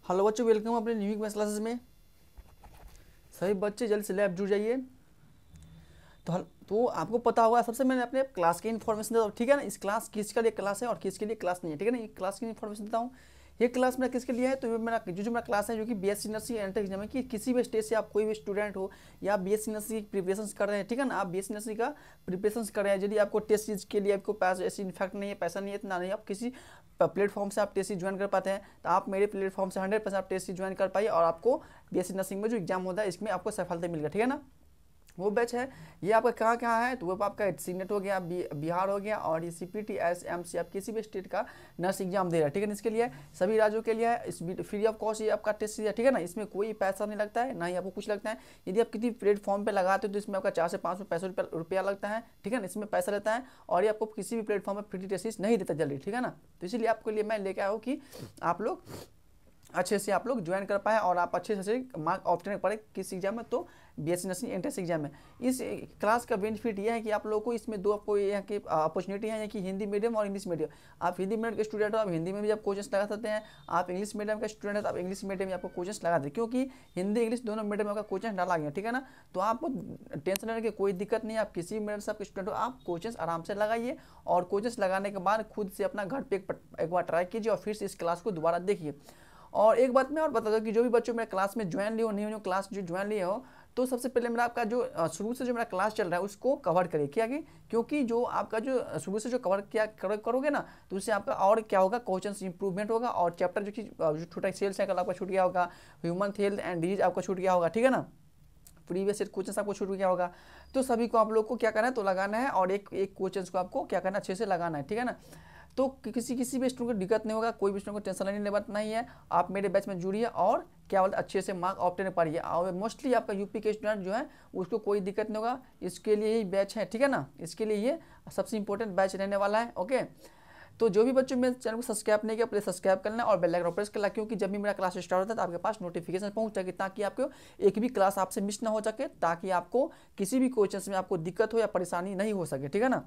Hello बच्चों, welcome अपने new maths classes में। सभी बच्चे जल्द से लैब जुड़ जाइए। तो आपको पता होगा, सबसे मैंने अपने क्लास की इन्फॉर्मेशन देता हूँ, ठीक है ना। इस क्लास किसके लिए क्लास है और किसके लिए क्लास नहीं है, ठीक है ना। ये क्लास की इन्फॉर्मेशन देता हूँ। ये क्लास मेरा किसके लिए है, तो ये मेरा जो मेरा क्लास है जो कि बीएससी नर्सिंग एंट्रेंस एग्जाम है, कि किसी भी स्टेज से आप कोई भी स्टूडेंट हो या बीएससी नर्सिंग की प्रिपरेशन कर रहे हैं, ठीक है ना। आप बीएससी नर्सिंग का प्रिपरेशन कर रहे हैं, यदि आपको टेस्ट सीरीज के लिए आपको पैसा ऐसी इन्फैक्ट नहीं है, पैसा नहीं है, इतना नहीं, आप किसी प्लेटफॉर्म से आप टेस्ट सीरीज ज्वाइन कर पाते हैं, तो आप मेरे प्लेटफॉर्म से 100% आप टेस्ट सीरीज ज्वाइन कर पाइए और आपको बीएससी नर्सिंग में जो एग्जाम होता है इसमें आपको सफलता मिलेगा, ठीक है ना। वो बैच है, ये आपका कहाँ कहाँ है, तो वो आपका सीनेट हो गया, बिहार हो गया, और ये सीपीटी एसएमसी आप किसी भी स्टेट का नर्स एग्जाम दे रहा है, ठीक है ना। इसके लिए सभी राज्यों के लिए है, इस फ्री ऑफ कॉस्ट ये आपका टेस्ट है, ठीक है ना। इसमें कोई पैसा नहीं लगता है, ना ही आपको कुछ लगता है। यदि आप किसी प्लेटफॉर्म पे लगाते हो तो इसमें आपका 4 से 5 पैसा रुपया लगता है, ठीक है ना। इसमें पैसा लेता है और ये आपको किसी भी प्लेटफॉर्म पर फ्री टेस्ट नहीं देता जल्दी, ठीक है ना। तो इसीलिए आपके लिए मैं लेके आया हूँ कि आप लोग अच्छे से आप लोग ज्वाइन कर पाए और आप अच्छे से मार्क ऑब्टेन कर पाए किस एग्जाम में, तो बीएससी नर्सिंग एंट्रेंस एग्जाम में। इस क्लास का बेनिफिट यह है कि आप लोगों को इसमें दो आपको यहाँ की अपॉर्चुनिटी है, कि हिंदी मीडियम और इंग्लिश मीडियम। आप हिंदी मीडियम के स्टूडेंट हो, आप हिंदी में भी आप कोचिंग लगा सकते हैं। आप इंग्लिश मीडियम का स्टूडेंट है तो आप इंग्लिश मीडियम में आपको कोचिंग लगा दें, क्योंकि हिंदी इंग्लिश दोनों मीडियम में आपका कोचिंग डाला गया, ठीक है ना। तो आपको टेंशन लेने की कोई दिक्कत नहीं है, आप किसी मीडियम से आप स्टूडेंट हो, आप कोचिंग आराम से लगाइए और कोचिंग लगाने के बाद खुद से अपना घर पे एक बार ट्राई कीजिए और फिर से इस क्लास को दोबारा देखिए। और एक बात मैं और बता दूं कि जो भी बच्चों मेरे क्लास में ज्वाइन लिए हो, नहीं हो क्लास जो ज्वाइन लिए हो, तो सबसे पहले मेरा आपका जो शुरू से जो मेरा क्लास चल रहा है उसको कवर करिए, क्या कि क्योंकि जो आपका जो शुरू से जो करोगे ना, तो उससे आपका और क्या होगा, क्वेश्चन इंप्रूवमेंट होगा और चैप्टर जो छोटा सेल साइकिल आपका छूट गया होगा, ह्यूमन हेल्थ एंड डिजीज आपका छूट गया होगा, ठीक है ना। प्रीवियस ईयर क्वेश्चन आपको छूट गया होगा। तो सभी को आप लोग को क्या करना है, तो लगाना है और एक एक क्वेश्चन को आपको क्या करना है, अच्छे से लगाना है, ठीक है ना। तो किसी भी स्टूडेंट को दिक्कत नहीं होगा, कोई भी स्टूडेंट को टेंशन लेने बात नहीं है। आप मेरे बैच में जुड़िए और क्या बोलते अच्छे से मार्क ऑब्टेन पाइए। और मोस्टली आपका यूपी के स्टूडेंट जो है उसको कोई दिक्कत नहीं होगा, इसके लिए ही बैच है, ठीक है ना। इसके लिए ये सबसे इंपॉर्टेंट बैच रहने वाला है, ओके। तो जो भी बच्चों मेरे चैनल को सब्सक्राइब नहीं किया, प्लीज सब्सक्राइब करना और बेल आइकन प्रेस करना, क्योंकि जब भी मेरा क्लास स्टार्ट होता है तो आपके पास नोटिफिकेशन पहुंच सके, ताकि आपको एक भी क्लास आपसे मिस ना हो सके, ताकि आपको किसी भी क्वेश्चन में आपको दिक्कत हो या परेशानी नहीं हो सके, ठीक है ना।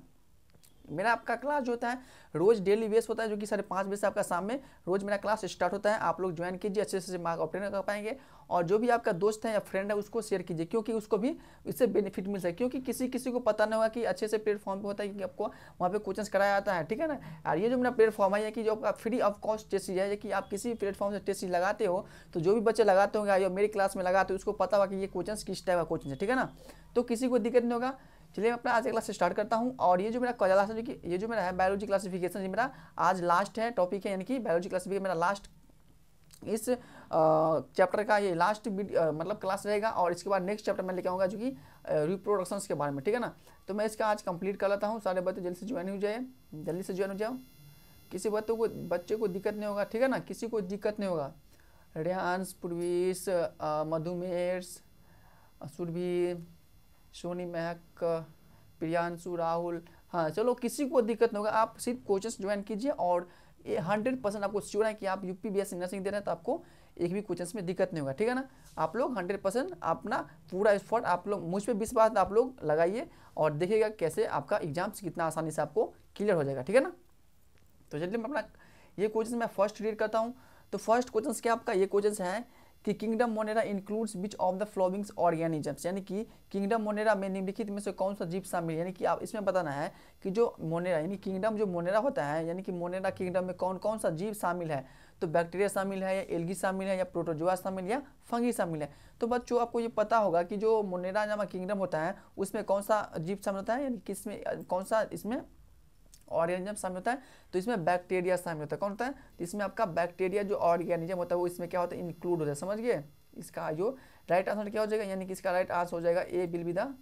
मेरा आपका क्लास जो होता है रोज डेली बेस होता है, जो कि 5:30 बजे से आपका शाम में रोज मेरा क्लास स्टार्ट होता है। आप लोग ज्वाइन कीजिए, अच्छे से मार्क ऑब्टेन कर पाएंगे। और जो भी आपका दोस्त है या फ्रेंड है उसको शेयर कीजिए, क्योंकि उसको भी इससे बेनिफिट मिल सके, क्योंकि किसी को पता नहीं होगा कि अच्छे से प्लेटफॉर्म पे होता है कि आपको वहाँ पे कोचिंग कराया जाता है, ठीक है ना। और ये जो मेरा प्लेटफॉर्म है कि जो आपका फ्री ऑफ कॉस्ट टेस्ट है, कि आप किसी प्लेटफॉर्म से टेस्ट लगाते हो, तो जो भी बच्चे लगाते होंगे या मेरी क्लास में लगाते हो उसको पता होगा कि ये कोचिंग किस टाइप का कोचिंग है, ठीक है ना। तो किसी को दिक्कत नहीं होगा। चलिए मैं अपना आज क्लास स्टार्ट करता हूँ। और ये जो मेरा क्लास है, जो कि ये जो मेरा है बायोलॉजी क्लासिफिकेशन, ये मेरा आज लास्ट है टॉपिक है, यानी कि बायोलॉजी क्लासिफिकेशन मेरा लास्ट इस चैप्टर का ये लास्ट मतलब क्लास रहेगा। और इसके बाद नेक्स्ट चैप्टर मैं लेके आऊँगा जो कि रिप्रोडक्शंस के बारे में, ठीक है ना। तो मैं इसका आज कंप्लीट कर लेता हूँ। सारे बच्चे जल्दी से ज्वाइन हो जाए, जल्दी से ज्वाइन हो जाओ। किसी बच्चे को दिक्कत नहीं होगा, ठीक है ना, किसी को दिक्कत नहीं होगा। रेहांस, पूर्वीश, मधुमेश, सुरभि, सोनी, महक, प्रियांशु, राहुल, हाँ चलो किसी को दिक्कत नहीं होगा। आप सिर्फ कोचेस ज्वाइन कीजिए और ये 100% आपको श्योर है कि आप यूपी बीएससी नर्सिंग दे रहे हैं तो आपको एक भी कोचेस में दिक्कत नहीं होगा, ठीक है ना। आप लोग 100% अपना पूरा एफर्ट आप लोग मुझ पर विश्वास आप लोग लगाइए और देखिएगा कैसे आपका एग्जाम कितना आसानी से आपको क्लियर हो जाएगा, ठीक है ना। तो चलिए मैं अपना ये क्वेश्चन मैं फर्स्ट रीड करता हूँ। तो फर्स्ट क्वेश्चन क्या आपका ये क्वेश्चन है कि kingdom Monera includes which of the following organisms, यानी कि किंगडम मोनेरा में निम्नलिखित में से कौन सा जीव शामिल है। यानी कि आप इसमें बताना है कि जो मोनेरा यानी किंगडम जो मोनेरा होता है, यानी कि मोनेरा किंगडम में कौन कौन सा जीव शामिल है। तो बैक्टीरिया शामिल है या एल्गी शामिल है या प्रोटोजोआ शामिल या फंगी शामिल है। तो बच्चों आपको ये पता होगा कि जो मोनेरा नामक किंगडम होता है उसमें कौन सा जीव शामिल होता है, यानी कि इसमें कौन सा इसमें ऑर्गेनिज्म शामिल होता है। तो इसमें बैक्टीरिया शामिल होता है। कौन होता है, तो इसमें आपका बैक्टीरिया जो ऑर्गेनिज्म होता है वो इसमें क्या होता है, इंक्लूड होता है, समझ गए। इसका जो राइट आंसर क्या हो जाएगा, यानी कि इसका राइट आंसर हो जाएगा ए विल बी द,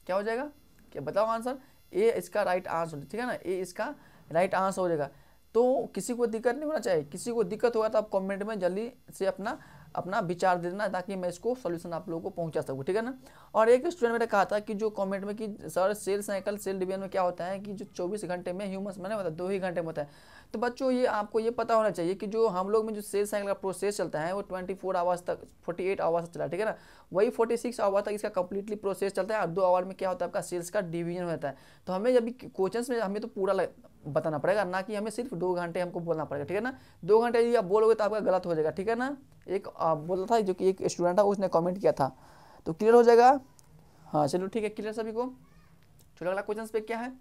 क्या हो जाएगा, क्या बताओ आंसर, ए इसका राइट आंसर, ठीक है ना, ए इसका राइट आंसर हो जाएगा। तो किसी को दिक्कत नहीं होना चाहिए, किसी को दिक्कत होगा तो आप कमेंट में जल्दी से अपना विचार दे देना, ताकि मैं इसको सॉल्यूशन आप लोगों को पहुंचा सकूं, ठीक है ना। और एक स्टूडेंट मेरा कहा था कि जो कमेंट में कि sir cell cycle cell division में क्या होता है कि जो 24 घंटे में ह्यूमस मैंने बताया 2 ही घंटे में होता है। तो बच्चों ये आपको ये पता होना चाहिए कि जो हम लोग में जो सेल साइकिल का प्रोसेस चलता है वो 24 आवर्स तक 48 आवर्स तक चला है, ठीक है ना। वही 46 आवर तक इसका कंप्लीटली प्रोसेस चलता है और 2 आवर में क्या होता है आपका सेल्स का डिवीजन होता है। तो हमें जब क्वेश्चन में हमें तो पूरा बताना पड़ेगा, ना कि हमें सिर्फ 2 घंटे हमको बोलना पड़ेगा, ठीक है ना। 2 घंटे यदि आप बोलोगे तो आपका गलत हो जाएगा, ठीक है ना। एक बोला था जो कि एक स्टूडेंट था उसने कमेंट किया था, तो क्लियर हो जाएगा। हाँ चलो ठीक है, क्लियर सभी को। चलो अगला क्वेश्चन पे क्या है,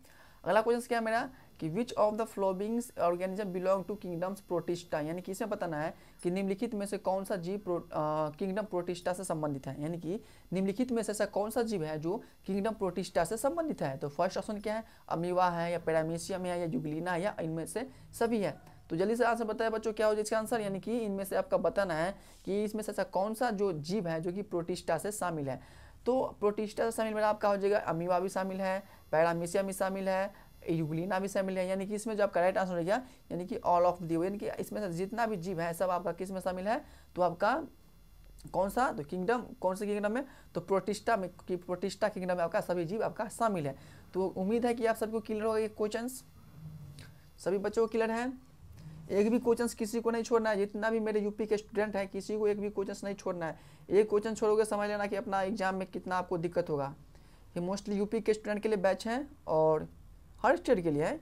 अगला क्वेश्चन क्या है मेरा कि which of the following organism belong to kingdoms protista, यानी कि इसमें बताना है कि निम्नलिखित में से कौन सा जीव किंगडम प्रोटिस्टा से संबंधित है, यानी कि निम्नलिखित में से ऐसा कौन सा जीव है जो किंगडम प्रोटिस्टा से संबंधित है। तो फर्स्ट ऑप्शन क्या है, अमीवा है या पैरामीशियम है या जुगलीना है या इनमें से सभी है। तो जल्दी से आंसर बताया बच्चों क्या हो जाए इसका आंसर, यानी कि इनमें से आपका बताना है कि इसमें से ऐसा कौन सा जो जीव है जो कि प्रोटिस्टा से शामिल है। तो प्रोटिस्टा से शामिल मेरा आपका हो जाएगा अमीवा भी शामिल है, पैरामीशियम भी शामिल है, यूग्लिना भी शामिल है, यानी कि इसमें जो आपका राइट आंसर हो गया यानी कि ऑल ऑफ दी, यानी कि इसमें से जितना भी जीव है सब आपका किस में शामिल है, तो आपका कौन सा, तो किंगडम, कौन से किंगडम में, तो प्रोटिस्टा में, कि प्रोटिस्टा किंगडम में आपका सभी जीव आपका शामिल है। तो उम्मीद है कि आप सबको क्लियर होगा ये क्वेश्चन, सभी बच्चों को क्लियर है। एक भी क्वेश्चन किसी को नहीं छोड़ना है, जितना भी मेरे यूपी के स्टूडेंट हैं किसी को एक भी क्वेश्चन नहीं छोड़ना है। एक क्वेश्चन छोड़ोगे समझ लेना कि अपना एग्जाम में कितना आपको दिक्कत होगा। ये मोस्टली यूपी के स्टूडेंट के लिए बैच है और हर स्टेट के लिए है,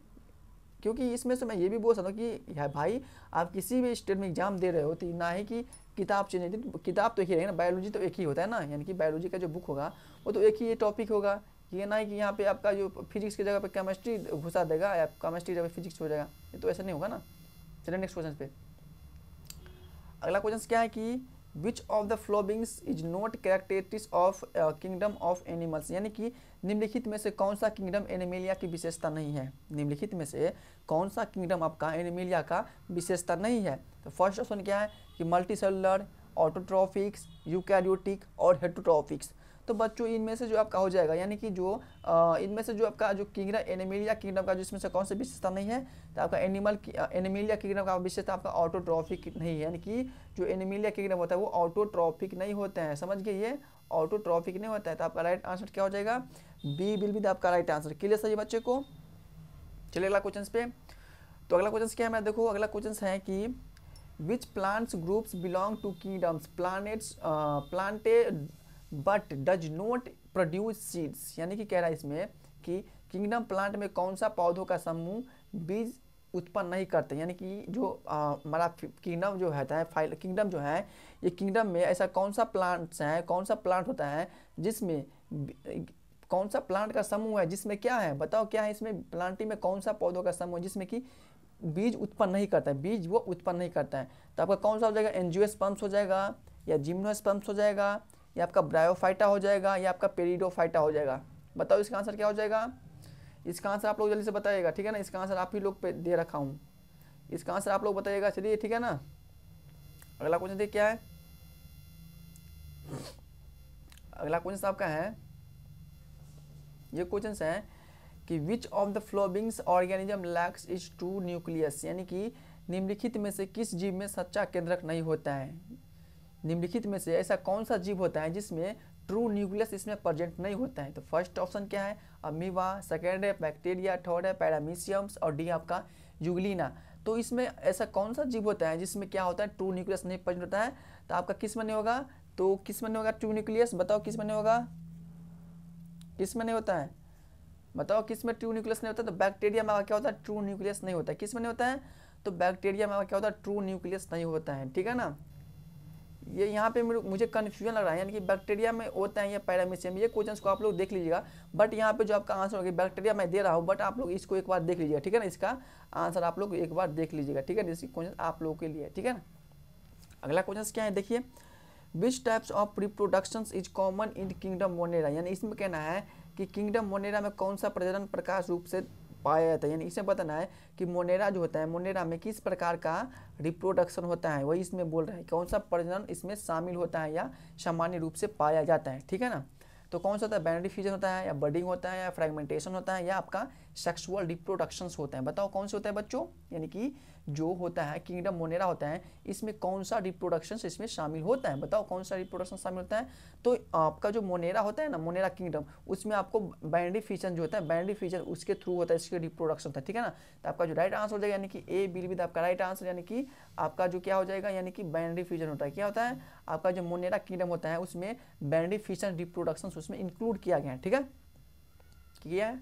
क्योंकि इसमें से मैं ये भी बोल सकता हूँ कि यार भाई आप किसी भी स्टेट में एग्जाम दे रहे हो तो ना ही कि किताब चेंज है, किताब तो एक ही रहेगा ना, बायोलॉजी तो एक ही होता है ना, यानी कि बायोलॉजी का जो बुक होगा वो तो एक ही ये टॉपिक होगा। ये ना है कि यहाँ पे आपका जो फिजिक्स की जगह पे केमिस्ट्री घुसा देगा या केमिस्ट्री जगह फिजिक्स हो जाएगा, ये तो ऐसा नहीं होगा ना। चलिए नेक्स्ट क्वेश्चन पे, अगला क्वेश्चन क्या है कि which of the followings is not characteristics of kingdom of animals, यानी कि निम्नलिखित में से कौन सा किंगडम एनिमेलिया की विशेषता नहीं है। निम्नलिखित में से कौन सा किंगडम आपका एनिमेलिया का विशेषता नहीं है। तो फर्स्ट ऑप्शन क्या है कि मल्टीसेलुलर, ऑटोट्रॉफिक्स, यूकैरियोटिक और हेटरोट्रॉफिक्स। तो बच्चों इनमें से जो आपका हो जाएगा, यानी कि जो इनमें से जो आपका जो किंगडम एनिमेलिया किंगडम का जिसमें से कौन सी विशेषता नहीं है, तो आपका एनिमेलिया किंगडम का विशेषता आपका ऑटोट्रॉफिक नहीं है, यानी कि जो एनिमेलिया किंगडम होता है वो ऑटोट्रॉफिक नहीं होते हैं, समझ गए, ये ऑटोट्रॉफिक नहीं होता है। तो आपका राइट आंसर क्या हो जाएगा, बी विल बी आपका राइट आंसर। क्लियर सही बच्चे को। चलिए अगला क्वेश्चन पे, तो अगला क्वेश्चन क्या है मैं देखो, अगला क्वेश्चन है कि विच plants groups belong to kingdoms planted but does not produce seeds, यानी कि कह रहा है इसमें कि किंगडम प्लांट में कौन सा पौधों का समूह बीज उत्पन्न नहीं करते, यानी कि जो हमारा किंगडम जो होता है, किंगडम जो है ये किंगडम में ऐसा कौन सा प्लांट्स है, कौन सा प्लांट होता है जिसमें कौन सा प्लांट का समूह है जिसमें क्या है, बताओ क्या है इसमें, प्लांटिंग में कौन सा पौधों का समूह जिसमें कि बीज उत्पन्न नहीं करता है, बीज वो उत्पन्न नहीं करता है। तो आपका कौन सा हो जाएगा, एंजियोस्पर्म्स हो जाएगा या जिम्नोस्पर्म्स हो जाएगा या आपका ब्रायोफाइटा हो जाएगा या आपका पेरिडोफाइटा हो जाएगा। बताओ इसका आंसर क्या हो जाएगा, इसका आंसर आप लोग जल्दी से बताइएगा, ठीक है ना। इसका आंसर आप ही लोग पे दे रखा हूँ, इसका आंसर आप लोग बताइएगा, चलिए ठीक है ना। अगला क्वेश्चन देखिए क्या है, अगला क्वेश्चन आपका है, ये क्वेश्चन है कि which of the followings organism lacks is true nucleus, यानी कि निम्नलिखित में से किस जीव में सच्चा केंद्रक नहीं होता है। निम्नलिखित में से ऐसा कौन सा जीव होता है जिसमें ट्रू न्यूक्लियस इसमें प्रेजेंट नहीं होता है। तो फर्स्ट ऑप्शन क्या है, अमीबा, सेकेंड है बैक्टीरिया, थर्ड है पैरामीशियम्स और डी आपका यूग्लिना। तो इसमें ऐसा कौन सा जीव होता है जिसमें क्या होता है, ट्रू न्यूक्लियस नहीं प्रेजेंट होता है। तो आपका किस में नहीं होगा, तो किस में नहीं होगा ट्रू न्यूक्लियस, बताओ किस में नहीं होगा, किस में नहीं होता है, बताओ किस में ट्रू न्यूक्लियस नहीं होता। तो बैक्टीरिया में क्या होता है, ट्रू न्यूक्लियस नहीं होता है। किस में नहीं होता है, तो बैक्टीरिया में क्या होता है, ट्रू न्यूक्लियस नहीं होता है, ठीक है ना। ये यहाँ पे मुझे कन्फ्यूजन लग रहा है, यानी कि बैक्टीरिया में होता है या पैरामीशियम, ये क्वेश्चंस को आप लोग देख लीजिएगा। बट यहाँ पे जो आपका आंसर होगा बैक्टीरिया मैं दे रहा हूँ, बट आप लोग इसको एक बार देख लीजिएगा, ठीक है ना। इसका आंसर आप लोग एक बार देख लीजिएगा, ठीक है ना। इसकी क्वेश्चन आप लोगों के लिए, ठीक है ना। अगला क्वेश्चन क्या है देखिए, which types of reproduction is common in kingdom Monera, यानी इसमें कहना है कि किंगडम मोनेरा में कौन सा प्रजनन प्रकाश रूप से पाया जाता है। यानी इसे बताना है कि मोनेरा जो होता है, मोनेरा में किस प्रकार का रिप्रोडक्शन होता है, वही इसमें बोल रहा है कौन सा प्रजनन इसमें शामिल होता है या सामान्य रूप से पाया जाता है, ठीक है ना। तो कौन सा होता है, बाइनरी फ्यूजन होता है या बडिंग होता है या फ्रेगमेंटेशन होता है या आपका सेक्सुअल रिप्रोडक्शंस होते हैं। बताओ कौन से होता है बच्चों, यानी कि जो होता है किंगडम मोनेरा होता है इसमें कौन सा रिप्रोडक्शंस इसमें शामिल होता है, बताओ कौन सा रिप्रोडक्शन शामिल होता है। तो आपका जो मोनेरा होता है ना, मोनेरा किंगडम, उसमें आपको बाइनरी फ्यूजन जो होता है, बाइनरी फ्यूजन उसके थ्रू होता है, इसके रिप्रोडक्शन होता है, ठीक है ना। तो आपका जो राइट आंसर हो जाएगा यानी कि ए बी विद आपका राइट आंसर, यानी कि आपका जो क्या हो जाएगा, यानी कि बाइनरी फ्यूजन होता है। क्या होता है आपका जो मोनेरा किंगडम होता है उसमें बाइनरी फ्यूजन रिप्रोडक्शन उसमें इंक्लूड किया गया है, ठीक है, किया है।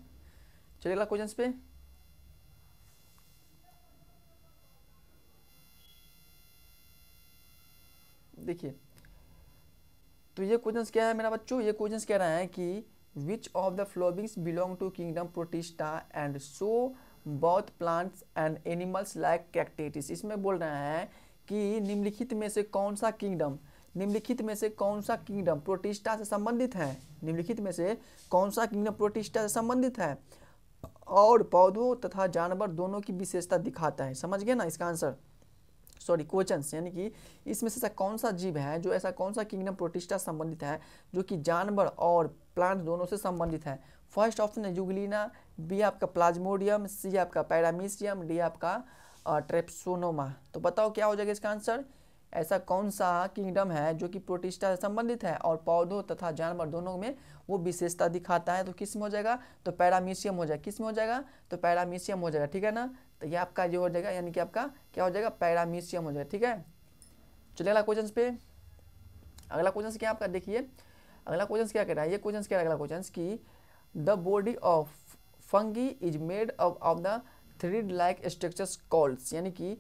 चलिए अगला क्वेश्चन पे, देखिए, तो ये क्वेश्चन क्या है मेरा बच्चों, ये क्वेश्चन कह रहा है कि which of the followings belong to kingdom protista and show both plants and animals like कैक्टेटिस। इसमें बोल रहा है कि निम्नलिखित में से कौन सा किंगडम, निम्नलिखित में से कौन सा किंगडम प्रोटिस्टा से संबंधित है, निम्नलिखित में से कौन सा किंगडम प्रोटिस्टा से संबंधित है और पौधों तथा जानवर दोनों की विशेषता दिखाता है। समझ गए ना इसका आंसर, सॉरी क्वेश्चन, यानी कि इसमें से ऐसा कौन सा जीव है जो ऐसा कौन सा किंगडम प्रोटिस्टा संबंधित है जो कि जानवर और प्लांट दोनों से संबंधित है। फर्स्ट ऑप्शन है यूग्लिना, बी आपका प्लाज्मोडियम, सी आपका पैरामीशियम, डी आपका ट्रेप्सोनोमा। तो बताओ क्या हो जाएगा इसका आंसर, ऐसा कौन सा किंगडम है जो कि प्रोटिस्टा से संबंधित है और पौधों तथा जानवर दोनों में वो विशेषता दिखाता है। तो किस में हो जाएगा, तो पैरामीशियम हो जाएगा, किस में हो जाएगा, तो पैरामीशियम हो जाएगा, ठीक है ना। तो ये आपका जो हो जाएगा, यानी कि आपका क्या हो जाएगा, पैरामीशियम हो जाएगा, ठीक है। चलिए अगला क्वेश्चन पे, अगला क्वेश्चन क्या आपका देखिए, अगला क्वेश्चन क्या कह रहा है, ये क्वेश्चन क्या है अगला क्वेश्चन की the body of fungi is made of the thread like structures called, यानी कि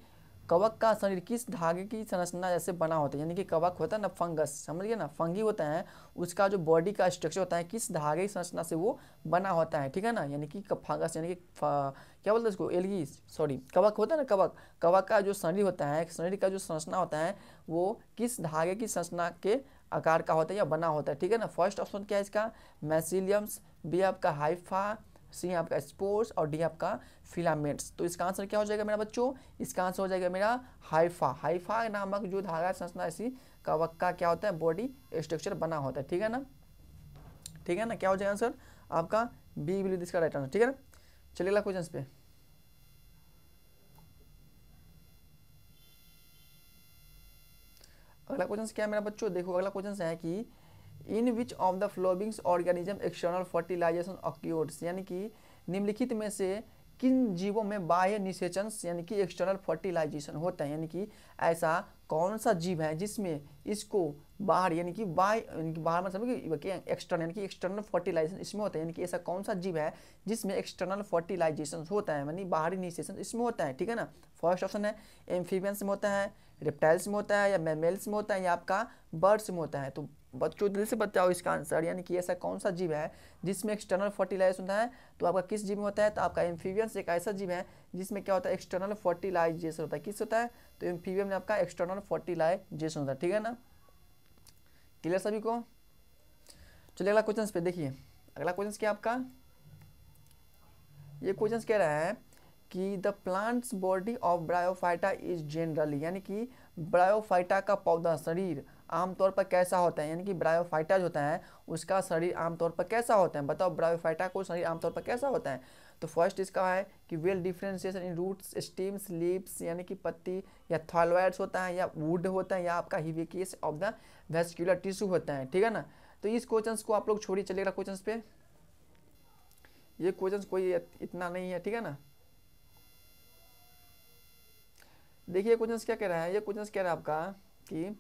कवक का शरीर किस धागे की संरचना जैसे बना होता है। यानी कि कवक होता है ना, फंगस, समझिए ना, फंगी होता है, उसका जो बॉडी का स्ट्रक्चर होता है किस धागे की संरचना से वो बना होता है, ठीक है ना। यानी कि फंगस, यानी कि क्या बोलते हैं इसको, एलगी, सॉरी कवक होता है ना, कवक, कवक का जो शरीर होता है, शरीर का जो संरचना होता है वो किस धागे की संरचना के आकार का होता है या बना होता है, ठीक है ना। फर्स्ट ऑप्शन क्या है इसका, मैसिलियम्स, बी आपका हाइफा, सी आपका स्पोर्स और डी आपका फिलामेंट्स। तो इसका आंसर क्या हो जाएगा मेरा बच्चों, इसका आंसर हो जाएगा मेरा हाइफा। हाइफा नामक जो धागा संरचना ऐसी कवक का क्या होता है, बॉडी स्ट्रक्चर बना होता है, ठीक है ना, ठीक है ना। क्या हो जाएगा आंसर आपका, बी विल बी इसका राइट आंसर, ठीक है ना। चलिए अगला क्वेश्चन पे, अगला क्वेश्चन क्या है मेरा बच्चों, देखो अगला क्वेश्चन है कि in which of the followings organism external fertilization occurs, यानी कि निम्नलिखित में से किन जीवों में बाह्य निषेचन यानी कि एक्सटर्नल फर्टिलाइजेशन होता है। यानी कि ऐसा कौन सा जीव है जिसमें इसको बाहर, यानी कि बाहर मतलब कि एक्सटर्नल, यानी कि एक्सटर्नल फर्टिलाइजेशन इसमें होता है। यानी कि ऐसा कौन सा जीव है जिसमें एक्सटर्नल फर्टिलाइजेशन होता है, यानी बाहरी निषेचन इसमें होता है, ठीक है ना। फर्स्ट ऑप्शन है एम्फीबियंस में होता है, रेप्टाइल्स में होता है, या मैमेल्स में होता है, या आपका बर्ड्स में होता है। तो बच्चों दिल से बताओ इसका आंसर, यानी कि ऐसा कौन सा जीव है जिसमें एक्सटर्नल फर्टिलाइजेशन होता है। तो आपका किस जीव में होता है, तो आपका एम्फीबियंस एक ऐसा जीव है जिसमें क्या होता है, एक्सटर्नल फर्टिलाइजेशन होता है। किस होता है, तो एम्फीबियम में आपका एक्सटर्नल फर्टिलाइजेशन होता है, ठीक है ना। क्लियर सभी को। चलिए अगला क्वेश्चन पे देखिए, अगला क्वेश्चन क्या आपका, ये क्वेश्चन कह रहा है कि the plants body of bryophyta is generally, यानी कि ब्रायोफाइटा का पौधा शरीर आमतौर पर कैसा होता है। यानी कि ब्रायोफाइटा जो होता है उसका शरीर आमतौर पर कैसा होता है, बताओ ब्रायोफाइटा को शरीर आमतौर पर कैसा होता है। तो फर्स्ट इसका है कि well differentiation in roots, stems, leaves, यानी कि पत्ती, या थाइलॉइड्स होता है, या वुड होता है, या आपका हिबिकेस ऑफ द वेस्क्यूलर टिश्यू होता है, ठीक है ना। तो इस क्वेश्चन को आप लोग छोड़िए, चलिएगा क्वेश्चन पे, ये क्वेश्चन कोई इतना नहीं है, ठीक है ना। देखिए क्वेश्चन क्या कह रहा है, ये क्वेश्चन कह रहा है आपका कि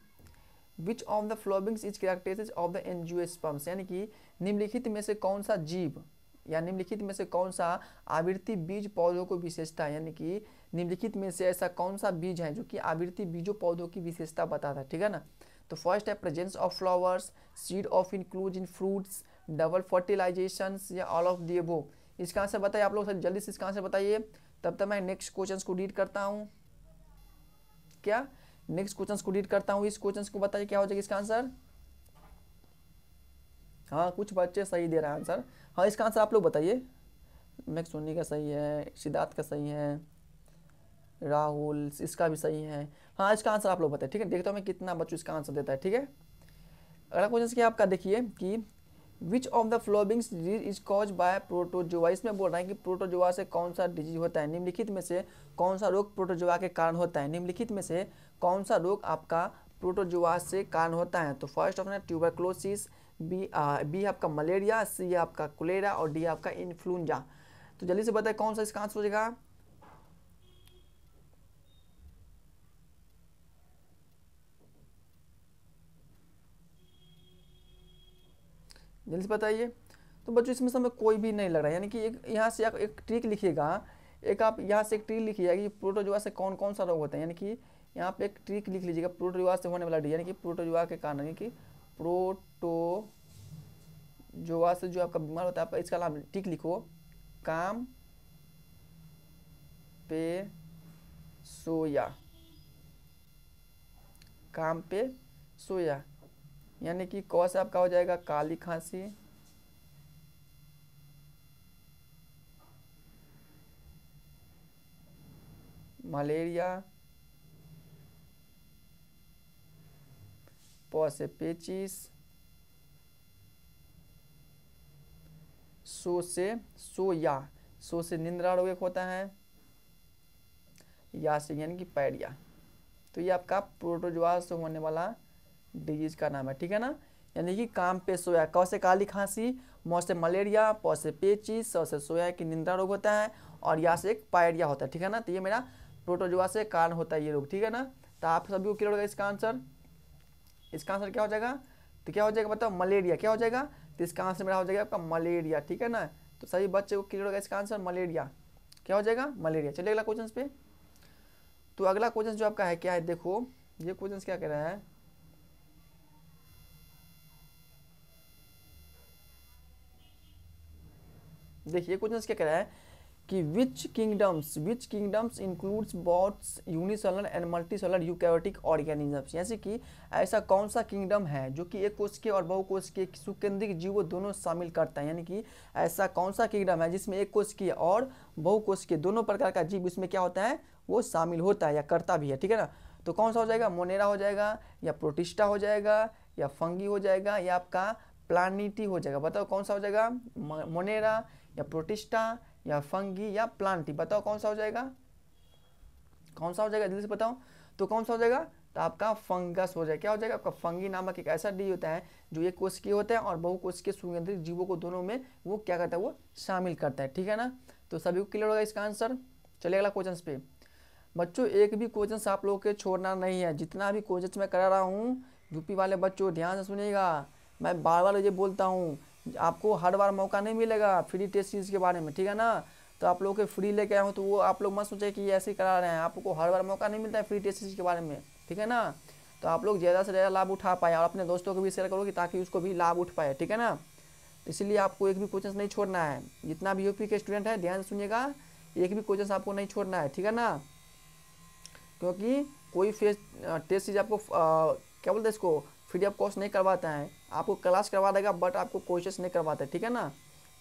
which of the followings is characteristics of the angiosperms, यानी कि निम्नलिखित में से कौन सा जीव या निम्नलिखित में से कौन सा आवृत्ति बीज पौधों को विशेषता है। यानी कि निम्नलिखित में से ऐसा कौन सा बीज है जो कि आवृत्ति बीजों पौधों की विशेषता बताता है, ठीक है ना। तो फर्स्ट है presence of flowers, seed of enclose in fruits, double fertilization, या ऑल ऑफ दी अबोव। इसका आंसर बताइए आप लोग, जल्दी से इसका आंसर बताइए, तब तक मैं नेक्स्ट क्वेश्चन को रीड करता हूँ। क्या नेक्स्ट क्वेश्चन को रीड करता हूँ, इस क्वेश्चन को बताइए क्या हो जाएगा इसका आंसर। हाँ कुछ बच्चे सही दे रहे हैं आंसर, हाँ इसका आंसर आप लोग बताइए। मैं सोनी का सही है, सिद्धार्थ का सही है, राहुल इसका भी सही है। हाँ इसका आंसर आप लोग बताइए, ठीक है। देखता हूँ मैं कितना बच्चों इसका आंसर देता है, ठीक है। अगला क्वेश्चन क्या आपका देखिए कि which of the followings disease is cause by protozoa. इसमें बोल रहा है कि प्रोटोजोआ से कौन सा डिजीज होता है, निम्नलिखित में से कौन सा रोग प्रोटोजोआ के कारण होता है। निम्नलिखित में से कौन सा रोग आपका प्रोटोजोआ से कारण होता है। तो फर्स्ट ऑप्शन है ट्यूबरक्लोसिस, बी आपका मलेरिया, सी आपका कोलेरा और डी आपका इन्फ्लुएंजा। तो जल्दी से बताए कौन सा इसका आंसर हो जाएगा। जल्दी से बताइए। तो बच्चों इसमें से हमें कोई भी नहीं लग रहा है, यानी कि एक यहाँ से एक ट्रिक लिखिएगा, एक आप यहाँ से एक ट्रिक लिखिएगा कि प्रोटोजोआ से कौन कौन सा रोग होता है। यानी कि यहाँ पे एक ट्रिक लिख लीजिएगा, प्रोटोजोआ से होने वाला डी, यानी कि प्रोटोजोआ के कारण, यानी कि प्रोटोजोआ से जो आपका बीमार होता है, आपका इसका नाम ट्रिक लिखो, काम पे सोया, काम पे सोया, यानी कि कौ से आपका हो जाएगा काली खांसी, मलेरिया, प से पेचिस, सो से सोया, सो से निंद्रा रोग एक होता है, या से यानी कि पैडिया। तो ये आपका प्रोटोजोआ से होने वाला डिजीज का नाम है, ठीक है ना। यानी कि काम पे सोया, क से काली खांसी, म से मलेरिया, प से पेचिस, स से सोया की निंद्रा रोग होता है, और या से एक पायरिया होता है, ठीक है ना। तो ये मेरा प्रोटोजोआ से कारण होता है ये रोग, ठीक है ना। तो आप सभी को क्लियर होगा इसका आंसर। इसका आंसर क्या हो जाएगा, तो क्या हो जाएगा बताओ, मलेरिया। क्या हो जाएगा, तो इसका आंसर मेरा हो जाएगा आपका मलेरिया, ठीक है ना। तो सभी बच्चे को क्लियर होगा इसका आंसर मलेरिया, क्या हो जाएगा मलेरिया। चलिए अगला क्वेश्चन पे। तो अगला क्वेश्चन जो आपका है क्या है, देखो ये क्वेश्चन क्या कह रहा है, देखिए क्वेश्चन क्या कह रहा है कि which kingdoms includes both unicellular and multicellular eukaryotic organisms, जैसे कि ऐसा कौन सा किंगडम है जो कि एक कोशिकीय और बहुकोशिकीय सुकेंद्रिक जीवों दोनों शामिल करता है, यानी कि ऐसा कौन सा किंगडम है जिसमें एक कोशिकीय और बहुकोशिकीय दोनों प्रकार का जीव इसमें क्या होता है, वो शामिल होता है या करता भी है, ठीक है ना। तो कौन सा हो जाएगा, मोनेरा हो जाएगा, या प्रोटिस्टा हो जाएगा, या फंगी हो जाएगा, या आपका प्लानिटी हो जाएगा। बताओ कौन सा हो जाएगा, मोनेरा या प्रोटिस्टा या फंगी या प्लांटी, बताओ कौन सा हो जाएगा, कौन सा हो जाएगा जल्दी से बताओ। तो कौन सा हो जाएगा, तो आपका फंगस हो जाएगा। क्या हो जाएगा, आपका फंगी नामक एक ऐसा डी होता है जो एक कोशिकीय होता है और बहुकोशिकीय सुकेंद्रिक जीवों को दोनों में वो क्या करता है, वो शामिल करता है, ठीक है ना। तो सभी को क्लियर होगा इसका आंसर। चलिए अगला क्वेश्चन पे। बच्चों एक भी क्वेश्चन आप लोगों के छोड़ना नहीं है, जितना भी क्वेश्चन मैं करा रहा हूँ यूपी वाले बच्चों ध्यान से सुनिएगा। मैं बार बार ये बोलता हूँ, आपको हर बार मौका नहीं मिलेगा फ्री टेस्ट सीरीज के बारे में, ठीक है ना। तो आप लोगों के फ्री लेके आया हूँ, तो वो आप लोग मत सोचे कि ऐसे ही करा रहे हैं, आपको हर बार मौका नहीं मिलता है फ्री टेस्ट सीरीज के बारे में, ठीक है ना। तो आप लोग ज़्यादा से ज़्यादा लाभ उठा पाए और अपने दोस्तों को भी शेयर करो कि ताकि उसको भी लाभ उठ पाए, ठीक है ना। इसलिए आपको एक भी क्वेश्चन नहीं छोड़ना है, जितना भी यूपी के स्टूडेंट है ध्यान सुनिएगा, एक भी क्वेश्चन आपको नहीं छोड़ना है, ठीक है ना। क्योंकि कोई फेस टेस्ट सीरीज आपको क्या बोलते हैं इसको, फ्री ऑफ कॉस्ट नहीं करवाता है, आपको क्लास करवा देगा बट आपको क्वेश्चंस नहीं करवाता है, ठीक है ना।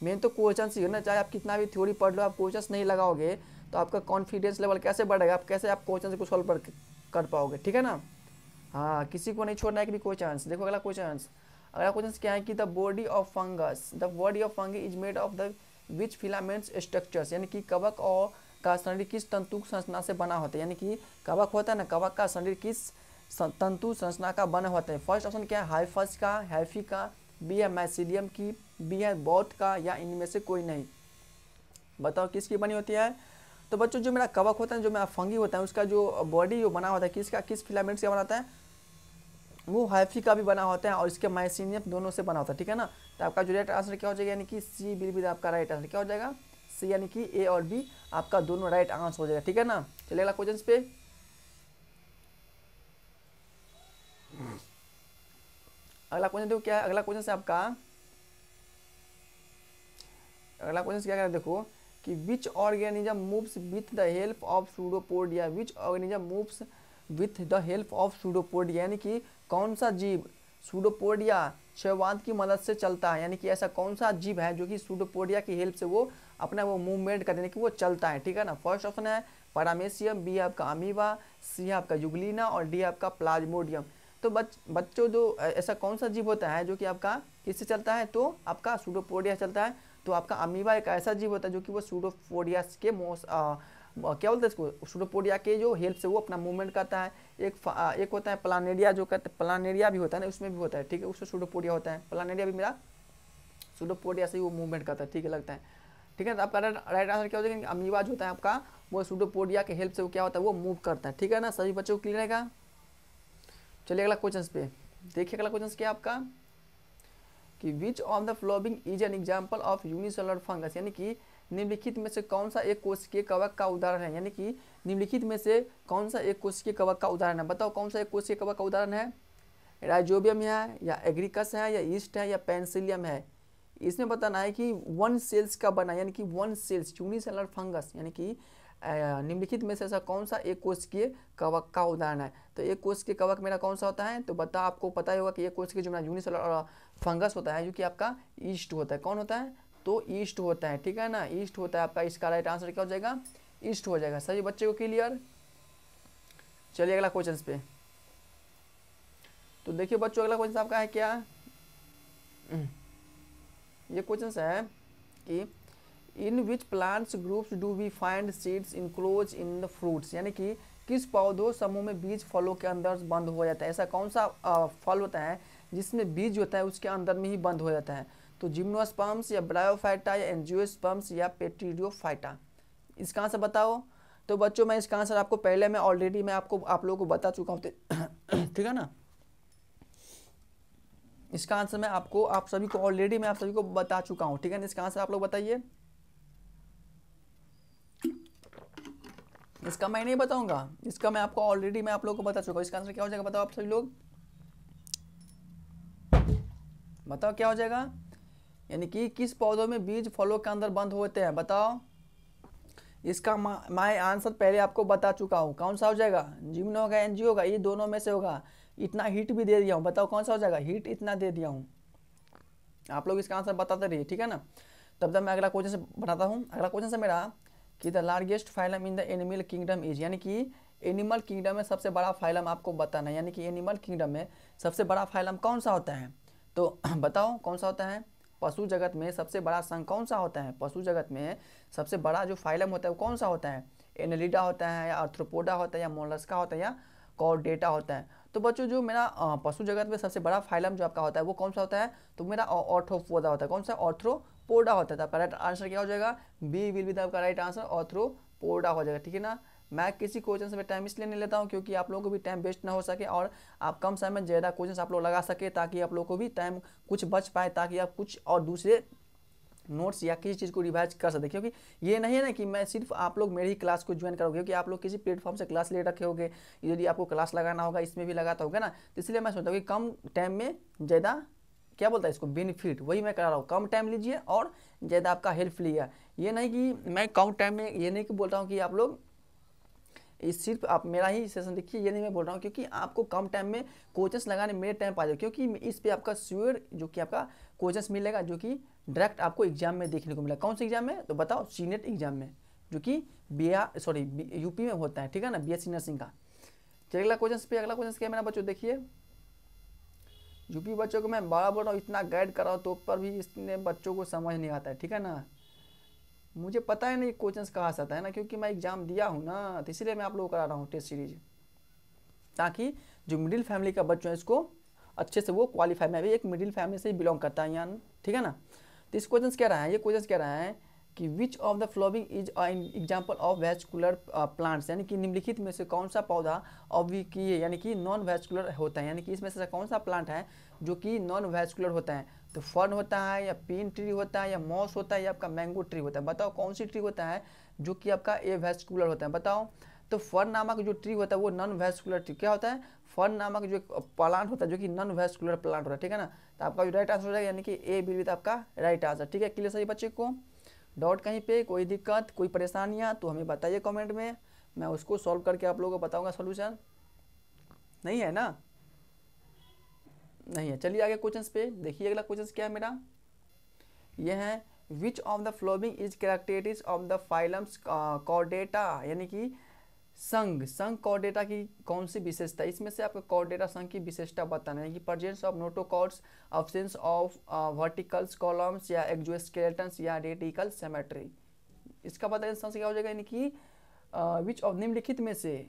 मेन तो क्वेश्चन ही है ना, चाहे आप कितना भी थ्योरी पढ़ लो, आप क्वेश्चंस नहीं लगाओगे तो आपका कॉन्फिडेंस लेवल कैसे बढ़ेगा, आप कैसे आप क्वेश्चन को सॉल्व कर पाओगे, ठीक है ना। हाँ, किसी को नहीं छोड़ना है कि भी क्वेश्चन। देखो अगला क्वेश्चन क्या है कि the body of fungi is made of the which filaments structures, यानी कि कवक और का शरीर किस तंतु संरचना से बना होता है, यानी कि कवक होता है ना, कवक का शरीर किस तंतु संरचना का बना होता है। फर्स्ट ऑप्शन क्या है, हाइफस का, हैफी का, बी है मैसिलियम की, बी है बौथ का, या इनमें से कोई नहीं। बताओ किसकी बनी होती है। तो बच्चों जो मेरा कवक होता है, जो मेरा फंगी होता है, उसका जो बॉडी जो बना होता है किसका, किस फिलामेंट से बना होता है, वो हैफी का भी बना होता है और इसके माइसिनियम दोनों से बना होता है, ठीक है ना। तो आपका जो राइट आंसर क्या हो जाएगा, यानी कि सी विल बी आपका राइट आंसर, क्या हो जाएगा सी, यानी कि ए और बी आपका दोनों राइट आंसर हो जाएगा, ठीक है ना। चलिए अगला क्वेश्चन पे। अगला क्वेश्चन देखो क्या है, अगला क्वेश्चन से आपका अगला क्वेश्चन क्या है, देखो कि which organism moves with the help of pseudopodia, which organism moves with the help of pseudopodia, यानी कि कौन सा जीव सूडोपोडिया शैवाल की मदद से चलता है, यानी कि ऐसा कौन सा जीव है जो कि सूडोपोडिया की हेल्प से वो अपना वो मूवमेंट करते हैं कि वो चलता है, ठीक है ना। फर्स्ट ऑप्शन है पैरामेशियम, बी है आपका अमीबा, सी है आपका यूग्लिना और डी है आपका प्लाज्मोडियम। तो बच्चों जो ऐसा कौन सा जीव होता है जो कि आपका किससे चलता है, तो आपका सूडोपोडिया चलता है। तो आपका अमीबा एक ऐसा जीव होता है जो कि वो सूडोपोडिया के क्या बोलते हैं इसको, सूडोपोडिया के जो हेल्प से वो अपना मूवमेंट करता है। एक होता है प्लानेरिया, जो कहते हैं प्लानेरिया भी होता है ना, उसमें भी होता है, ठीक है, उससे सूडोपोडिया होता है। प्लानेरिया भी मेरा सूडोपोडिया से ही वो मूवमेंट करता है, ठीक है, लगता है, ठीक है। तो आपका राइट आंसर क्या हो जाएगा, अमीबा जो होता है आपका वो सूडोपोडिया के हेल्प से वो क्या होता है, वो मूव करता है, ठीक है ना। सभी बच्चों को क्लियर रहेगा। चलिए अगला क्वेश्चन पे देखिए, अगला क्वेश्चन क्या है आपका कि which of the following is an example of unicellular fungus, यानी कि निम्नलिखित में से कौन सा एक कोशिकीय कवक का उदाहरण है, यानी कि निम्नलिखित में से कौन सा एक कोशिकीय कवक का उदाहरण है। बताओ कौन सा एक कोशिकीय कवक का उदाहरण है। राइजोबियम है या एग्रीकस है या ईस्ट है या पेंसिलियम है। इसमें बताना है कि वन सेल्स का बना, यानी कि वन सेल्स यूनिसेलुलर फंगस, यानी कि निम्नलिखित में से ऐसा कौन सा एक कोशिकीय कवक का उदाहरण है। तो एक कोशिकीय कवक मेरा कौन सा होता है, तो बता आपको पता ही होगा कि एक कोशिकीय जो मेरा यूनिसेलुलर फंगस होता है जो कि आपका ईस्ट होता है। कौन होता है, तो ईस्ट होता है, ठीक है ना, ईस्ट होता है आपका। इसका राइट आंसर क्या हो जाएगा, ईस्ट हो जाएगा। सभी बच्चे को क्लियर। चलिए अगला क्वेश्चन पे। तो देखिए बच्चों अगला क्वेश्चन आपका है क्या, ये क्वेश्चन है कि in which plants groups do we find seeds enclose in the fruits, यानी कि किस पौधों समूह में बीज फलों के अंदर बंद हो जाता है। ऐसा कौन सा फल होता है जिसमें बीज होता है उसके अंदर में ही बंद हो जाता है। तो जिम्नोस्पर्म्स या ब्रायोफाइटा या एंजियोस्पर्म्स या पेट्रिडियोफाइटा, इसका आंसर बताओ। तो बच्चों मैं इसका आंसर आपको पहले मैं ऑलरेडी मैं आप लोगों को बता चुका हूँ, ठीक है ना। इसका आंसर मैं आपको आप सभी को बता चुका हूँ, ठीक है ना। इसका आंसर आप लोग बताइए। इसका मैं नहीं बताऊंगा, इसका मैं आपको ऑलरेडी मैं आप लोगों को बता चुका हूँ। इसका आंसर क्या हो जाएगा बताओ आप सभी लोग, बताओ क्या हो जाएगा। यानी कि किस पौधों में बीज फलों के अंदर बंद होते हैं, बताओ। इसका मैं आंसर पहले आपको बता चुका हूँ। कौन सा हो जाएगा, जिम्नो होगा एनजीओ होगा, ये दोनों में से होगा। इतना हीट भी दे दिया हूँ, बताओ कौन सा हो जाएगा, हीट इतना दे दिया हूँ। आप लोग इसका आंसर बताते रहिए, ठीक है ना। तब तक मैं अगला क्वेश्चन से बनाता हूँ। अगला क्वेश्चन है मेरा कि the largest phylum in the animal kingdom is, यानी कि एनिमल किंगडम में सबसे बड़ा फाइलम आपको बताना है। यानी कि एनिमल किंगडम में सबसे बड़ा फाइलम कौन सा होता है, तो बताओ कौन सा होता है। पशु जगत में सबसे बड़ा संघ कौन सा होता है, पशु जगत में सबसे बड़ा जो फाइलम होता है वो कौन सा होता है। एनेलिडा होता है या आर्थ्रोपोडा होता है या मोलस्का होता है या कॉर्डेटा होता है। तो बच्चों जो मेरा पशु जगत में सबसे बड़ा फाइलम जो आपका होता है वो कौन सा होता है, तो मेरा ऑर्थ्रोपोडा होता है। कौन सा, ऑर्थ्रोपोडा होता है। तो आपका राइट आंसर क्या हो जाएगा, बी विल बी द आपका राइट आंसर, ऑर्थ्रोपोडा हो जाएगा, ठीक है ना। मैं किसी क्वेश्चन से टाइम इसलिए नहीं लेता हूँ क्योंकि आप लोगों को भी टाइम वेस्ट ना हो सके और आप कम समय में ज़्यादा क्वेश्चन आप लोग लगा सके, ताकि आप लोग को भी टाइम कुछ बच पाए, ताकि आप कुछ और दूसरे नोट्स या किसी चीज़ को रिवाइज कर सकते। क्योंकि ये नहीं है ना कि मैं सिर्फ आप लोग मेरी ही क्लास को ज्वाइन करोगे, क्योंकि आप लोग किसी प्लेटफॉर्म से क्लास ले रखे होगे, यदि आपको क्लास लगाना होगा इसमें भी लगाता होगा ना। तो इसलिए मैं सोचता हूँ कि कम टाइम में ज़्यादा क्या बोलता है इसको, बेनिफिट, वही मैं करा रहा हूँ। कम टाइम लीजिए और ज़्यादा आपका हेल्प लिया। ये नहीं कि मैं कम टाइम में, ये नहीं कि बोल रहा हूँ कि आप लोग इस सिर्फ आप मेरा ही सेशन देखिए, ये नहीं मैं बोल रहा हूँ, क्योंकि आपको कम टाइम में कोचेस लगाने मेरे टाइम पा जाए, क्योंकि इस पे आपका श्योर जो कि आपका कोचेस मिलेगा जो कि डायरेक्ट आपको एग्जाम में देखने को मिलेगा। कौन से एग्जाम में, तो बताओ, सीनेट एग्जाम में, जो कि यूपी में होता है, ठीक है ना, बीएससी नर्सिंग का। चलिए अगला क्वेश्चन पे। अगला क्वेश्चन क्या मेरा बच्चों देखिए, यूपी बच्चों को मैं बड़ा बोल रहा हूँ, इतना गाइड कर रहा हूँ तो पर भी इसने बच्चों को समझ नहीं आता है, ठीक है ना। मुझे पता है नहीं क्वेश्चंस कहाँ से आता है ना, क्योंकि मैं एग्जाम दिया हूँ ना, तो इसलिए मैं आप लोगों को करा रहा हूँ टेस्ट सीरीज, ताकि जो मिडिल फैमिली का बच्चों है इसको अच्छे से वो क्वालिफाई। मैं भी एक मिडिल फैमिली से ही बिलोंग करता है यान, ठीक है ना। तो इस क्वेश्चन क्या रहा है, ये क्वेश्चन क्या रहा है कि which of the following is example of vascular plants, यानी कि निम्नलिखित में से कौन सा पौधा अविकीय यानी कि नॉन वैस्कुलर होता है। यानी कि इसमें से कौन सा प्लांट है जो कि नॉन वैस्कुलर होता है। तो फर्न होता है या पीन ट्री होता है या मॉस होता है या आपका मैंगो ट्री होता है। बताओ कौन सी ट्री होता है जो कि आपका ए वैस्कुलर होता है, बताओ। तो फर्न नामक जो ट्री होता है वो नॉन वैस्कुलर ट्री क्या होता है, फर्न नामक जो प्लांट होता है जो कि नॉन वैस्कुलर प्लांट होता है, ठीक है ना। तो आपका जो राइट आंसर हो जाएगा, यानी कि ए बी विद आपका राइट आंसर, ठीक है। क्लियर सही बच्चे को, डाउट कहीं पे, कोई दिक्कत, कोई परेशानियाँ तो हमें बताइए कमेंट में, मैं उसको सॉल्व करके आप लोगों को बताऊंगा सॉल्यूशन। नहीं है ना, नहीं है। चलिए आगे क्वेश्चन पे देखिए। अगला क्वेश्चन क्या है मेरा, ये है विच of the following is characteristics of the phylums Chordata, यानी कि संघ कॉर्डेटा की कौन सी विशेषता, इसमें से आपका कॉर्डेटा संघ की विशेषता बताना है कि presence of notochords, absence of verticals columns या एक्सोस्केलेटन्स या रेडिकल सिमेट्री। इसका पता है क्या हो जाएगा, यानी कि विच ऑफ निम्नलिखित में से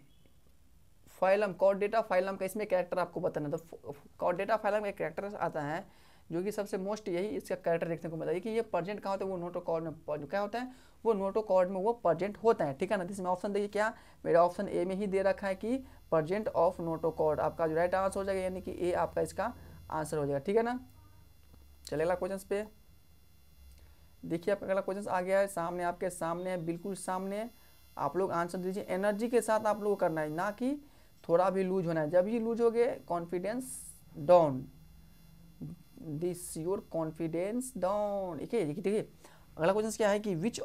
फाइलम कॉर्डेटा फाइलम का इसमें कैरेक्टर आपको बताना है। तो कॉर्डेटा फाइलम का कैरेक्टर आता है जो कि सबसे मोस्ट यही इसका कैरेक्टर देखने को मिलता है कि ये प्रेजेंट कहाँ होता है, वो नोटोकॉर्ड में क्या होता है, वो नोटोकॉर्ड में वो प्रेजेंट होता है, ठीक है ना। इसमें ऑप्शन देखिए क्या, मेरा ऑप्शन ए में ही दे रखा है कि प्रेजेंट ऑफ नोटोकॉर्ड, आपका जो राइट आंसर हो जाएगा, यानी कि ए आपका इसका आंसर हो जाएगा, ठीक है ना। चलेगा क्वेश्चन पे देखिए आपका अगला क्वेश्चन आ गया है सामने, आपके सामने है, बिल्कुल सामने। आप लोग आंसर दीजिए। एनर्जी के साथ आप लोगों को करना है, ना कि थोड़ा भी लूज होना है। जब ही लूज हो गए confidence down, this your confidence down. ठीक है, देखिए अगला क्वेश्चन क्या है कि which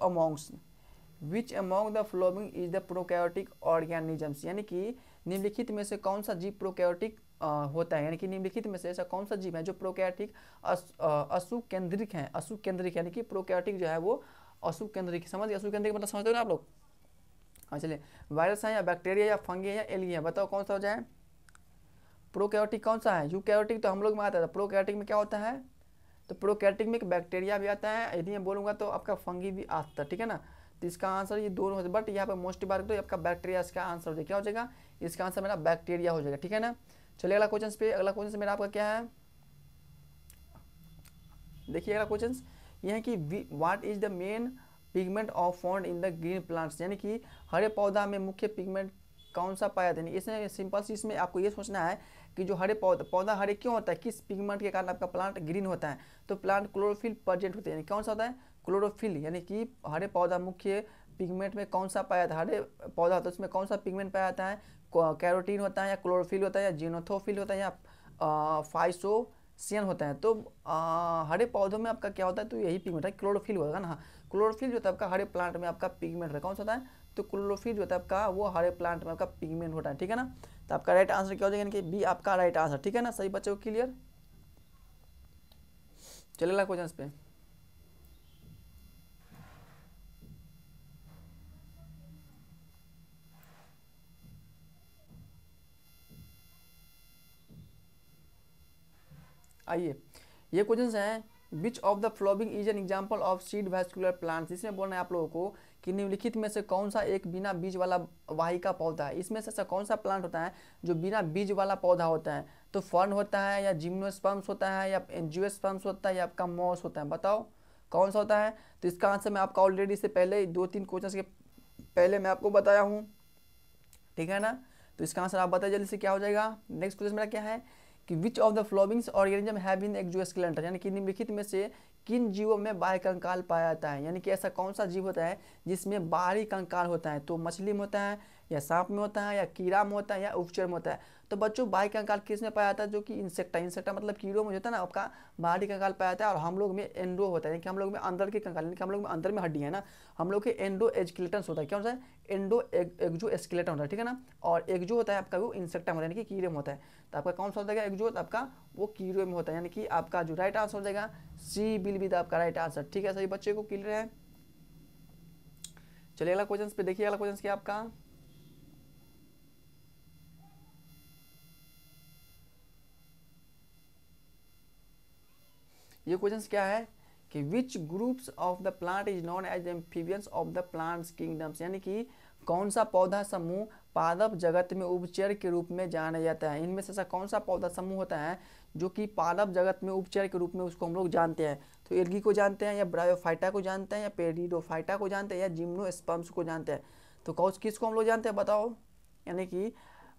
among the following is the prokaryotic organisms, यानी कि निम्नलिखित में से कौन सा जीव प्रोकैरियोटिक होता है, यानी कि निम्नलिखित में से ऐसा कौन सा जीव है जो प्रोकैरियोटिक असुकेंद्रिक है। असुकेंद्रिक यानी कि प्रोकैरियोटिक जो है वो असुकेंद्रिक, समझ गए? असुकेंद्रिक मतलब समझते हो ना आप लोग? हाँ चलिए, वायरस है या बैक्टीरिया या फंगी है या एल्गी है, बताओ कौन सा हो जाए? प्रोकैरियोटिक कौन सा है? यूकैरियोटिक तो हम लोग में आता था। प्रोकैरियोटिक में क्या होता है? तो प्रोकैरियोटिक में एक बैक्टीरिया भी आता है, यदि मैं बोलूँगा तो आपका फंगी भी आता है, ठीक है ना। तो इसका आंसर ये दोनों होते, बट यहाँ पे मोस्ट बार तो आपका बैक्टीरिया इसका आंसर हो जाएगा। क्या हो जाएगा? इसका आंसर मेरा बैक्टीरिया हो जाएगा, ठीक है ना। चलिए अगला क्वेश्चन पे, अगला क्वेश्चन मेरा आपका क्या है? देखिए अगला क्वेश्चन ये है कि what is the main pigment of found in the green plants, यानी कि हरे पौधा में मुख्य पिगमेंट कौन सा पाया जाता है। इसमें सिंपल सी इसमें आपको ये सोचना है कि जो हरे पौधा हरे क्यों होता है, किस पिगमेंट के कारण आपका प्लांट ग्रीन होता है। तो प्लांट क्लोरोफिल प्रेजेंट होते हैं, यानी कौन सा होता है? क्लोरोफिल, यानी कि हरे पौधा मुख्य पिगमेंट में कौन सा पाया जाता है? हरे पौधा होता है उसमें कौन सा पिगमेंट पाया जाता है? कैरोटीन होता है या क्लोरोफिल होता है या जिनोथोफिल होता है या फाइसोसियन होता है। तो हरे पौधों में आपका क्या होता है? तो यही पिगमेंट है, क्लोरोफिल होगा ना। क्लोरोफिल जो होता है आपका हरे प्लांट में आपका पिगमेंट होता है, कौन सा होता है? तो क्लोरोफिल जो होता है आपका वो हरे प्लांट में आपका पिगमेंट होता है, ठीक है ना। तो आपका राइट आंसर क्या हो जाएगा? यानी कि बी आपका राइट आंसर, ठीक है ना। सही बच्चों को क्लियर? चलेगा क्वेश्चन पे। आइए, ये क्वेश्चन है विच of the following is an example of seed vascular plants. इसमें बोलना है आप लोगों को कि निम्नलिखित में से कौन सा एक बिना बीज वाला वाहिका पौधा है। इसमें से ऐसा कौन सा प्लांट होता है जो बिना बीज वाला पौधा होता है? तो फर्न होता है या जिम्नोस्पर्म्स होता है या एंजियोस्पर्म्स होता है या आपका मॉस होता है, बताओ कौन सा होता है? तो इसका आंसर मैं आपका ऑलरेडी से पहले 2-3 क्वेश्चन के पहले मैं आपको बताया हूँ, ठीक है ना। तो इसका आंसर आप बताइए जल्दी से क्या हो जाएगा। नेक्स्ट क्वेश्चन मेरा क्या है कि which of the flowing organism have in exoskeleton, यानी कि निम्नलिखित में से किन जीवों में बाह्य कंकाल पाया जाता है, यानी कि ऐसा कौन सा जीव होता है जिसमें बाहरी कंकाल होता है। तो मछली में होता है या सांप में होता है या कीड़ा में होता है या उभयचर में होता है। तो बच्चों बाह्य कंकाल किस में पाया जाता है? जो कि इंसेक्टा, इंसेक्टा मतलब कीड़ों में होता है ना आपका बाहरी कंकाल पाया जाता है। और हम लोग में एंडो होता है, यानी कि हम लोग में अंदर के कंकाल, यानी कि हम लोग में अंदर में हड्डी है ना, हम लोग के एंडो एस्केलेटन होता है। क्या होता है? एंडो एक्जो एस्केलेटन होता है, ठीक है ना। और एक्जो होता है आपका वो इंसेक्टा में, यानी कि कीड़े में होता है। तो आपका कौन सा हो जाएगा? एक्जो आपका वो कीड़े में होता है, यानी कि आपका जो राइट आंसर हो जाएगा सी विल बी द आपका राइट आंसर, ठीक है। सही बच्चे को क्लियर है? चलिए अगला क्वेश्चन पे देखिए, अगला क्वेश्चन क्या आपका? ये क्वेश्चन क्या है कि which groups of the plant is known as amphibians of the plants kingdoms, यानी कि कौन सा पौधा समूह पादप जगत में उपचर के रूप में जाना जाता है। इनमें से ऐसा कौन सा पौधा समूह होता है जो कि पादप जगत में उपचर के रूप में उसको हम लोग जानते हैं? तो एल्गी को जानते हैं या ब्रायोफाइटा को जानते हैं या पेरिडोफाइटा को जानते हैं या जिम्नोस्पर्म्स को जानते हैं। तो कौन किसको हम लोग जानते हैं, बताओ? यानी कि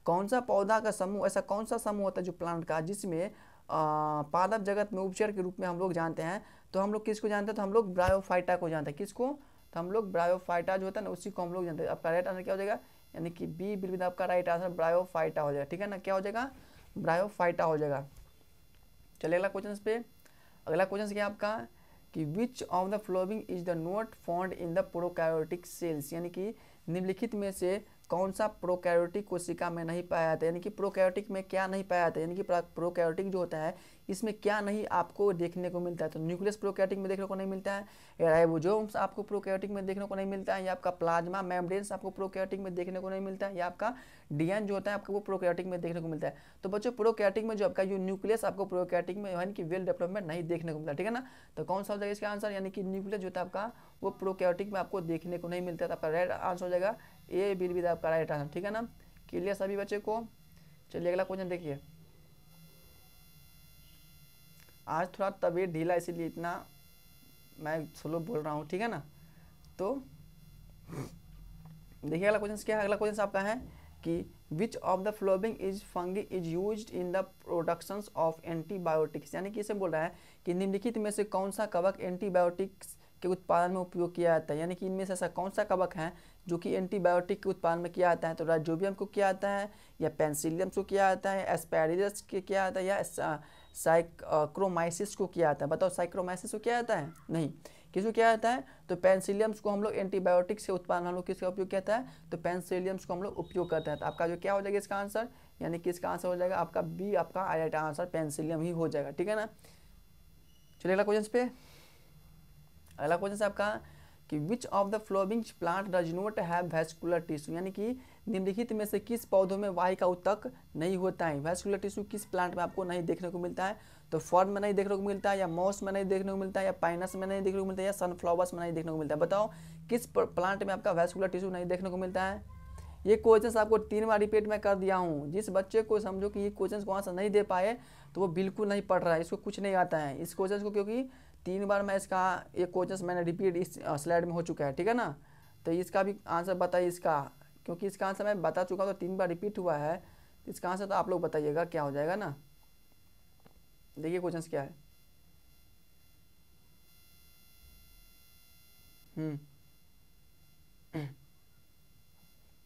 कौन सा पौधा का समूह, ऐसा कौन सा समूह होता है जो प्लांट का जिसमें पादप जगत में उपचर के रूप में हम लोग जानते हैं। तो हम लोग किसको जानते हैं? तो हम लोग ब्रायोफाइटा को जानते हैं। किसको? तो हम लोग ब्रायोफाइटा जो होता है ना उसी को हम लोग जानते हैं। आपका राइट आंसर क्या हो जाएगा? यानी कि बी बिल्कुल आपका राइट आंसर ब्रायोफाइटा हो जाएगा, ठीक है ना। क्या हो जाएगा? ब्रायोफाइटा हो जाएगा। चलिए अगला क्वेश्चन पे, अगला क्वेश्चन क्या आपका कि which of the following is the not found in the prokaryotic cells, यानी कि निम्नलिखित में से कौन सा प्रोकैरियोटिक कोशिका में नहीं पाया जाता है। यानी कि प्रोकैरियोटिक में क्या नहीं पाया जाता है, यानी कि प्रोकैरियोटिक जो होता है इसमें क्या नहीं आपको देखने को मिलता है। तो न्यूक्लियस प्रोकैरियोटिक में देखने को नहीं मिलता है, राइबोसोम्स आपको प्रोकैरियोटिक में देखने को नहीं मिलता है, या आपका प्लाज्मा मेम्ब्रेन्स आपको प्रोकैरियोटिक में देखने को नहीं मिलता है, या आपका डीएन जो होता है आपको वो प्रोकैरियोटिक में देखने को मिलता है। तो बच्चों प्रोकैरियोटिक में जो आपका जो न्यूक्लियस आपको प्रोकैरियोटिक में यानी कि वेल डेवलपमेंट नहीं देखने को मिलता, ठीक है ना। तो कौन सा हो जाएगा इसका आंसर? यानी कि न्यूक्लियस जो होता है आपका वो प्रोकैरियोटिक में आपको देखने को नहीं मिलता है। तो आपका राइट आंसर हो जाएगा ए विल बी द आपका राइट आंसर, ठीक है ना। क्लियर सभी बच्चे को? चलिए अगला क्वेश्चन देखिए। आज थोड़ा तबीयत ढीला इसीलिए इतना मैं स्लो बोल रहा हूँ, ठीक है ना। तो देखिए अगला क्वेश्चन क्या है। अगला क्वेश्चन आपका है कि which of the following is fungi is used in the productions of antibiotics, यानी कि इसे बोल रहा है कि निम्नलिखित में से कौन सा कवक एंटीबायोटिक्स के उत्पादन में उपयोग किया जाता है, यानी कि इनमें से ऐसा कौन सा कवक है जो कि एंटीबायोटिक के उत्पादन में किया जाता है? तो राइजोबियम को किया जाता है, या पेनिसिलियम को किया जाता है, एस्पेरिलस के किया जाता है, या साइक्रोमाइसिस को किया जाता है? बताओ, साइक्रोमाइसिस को किया जाता है? नहीं। किसको किया जाता है? तो पेनिसिलियम्स को हम लोग एंटीबायोटिक से उत्पादन हम लोग किसका उपयोग किया जाता है? तो पेनिसिलियम्स को हम लोग उपयोग करते हैं। तो आपका जो क्या हो जाएगा इसका आंसर, यानी कि इसका आंसर हो जाएगा आपका बी, आपका राइट आंसर पेनिसिलियम ही हो जाएगा। ठीक है ना। चलिए अगला क्वेश्चन पे। अगला क्वेश्चन है आपका कि which of the following plant does not have vascular tissue, यानी कि निम्नलिखित में से किस पौधों में वाहिका ऊतक नहीं होता है? वैस्कुलर टिश्यू किस प्लांट में आपको नहीं देखने को मिलता है? तो फर्न में नहीं देखने को मिलता है, या मॉस में नहीं देखने को मिलता है, या पाइनस में नहीं देखने को मिलता है, या सनफ्लावर्स में नहीं देखने को मिलता है? बताओ किस प्लांट में आपका वैस्कुलर टिश्यू नहीं देखने को मिलता है? ये क्वेश्चन आपको 3 बार रिपीट मैं कर दिया हूँ। जिस बच्चे को समझो कि ये क्वेश्चन को आंसर नहीं दे पाए तो वो बिल्कुल नहीं पढ़ रहा है, इसको कुछ नहीं आता है इस क्वेश्चन को, क्योंकि 3 बार मैं इसका एक क्वेश्चन मैंने रिपीट इस स्लाइड में हो चुका है। ठीक है ना। तो इसका भी आंसर बताइए इसका, क्योंकि इसका आंसर मैं बता चुका हूँ तो 3 बार रिपीट हुआ है। इसका आंसर तो आप लोग बताइएगा क्या हो जाएगा ना। देखिए क्वेश्चन क्या है।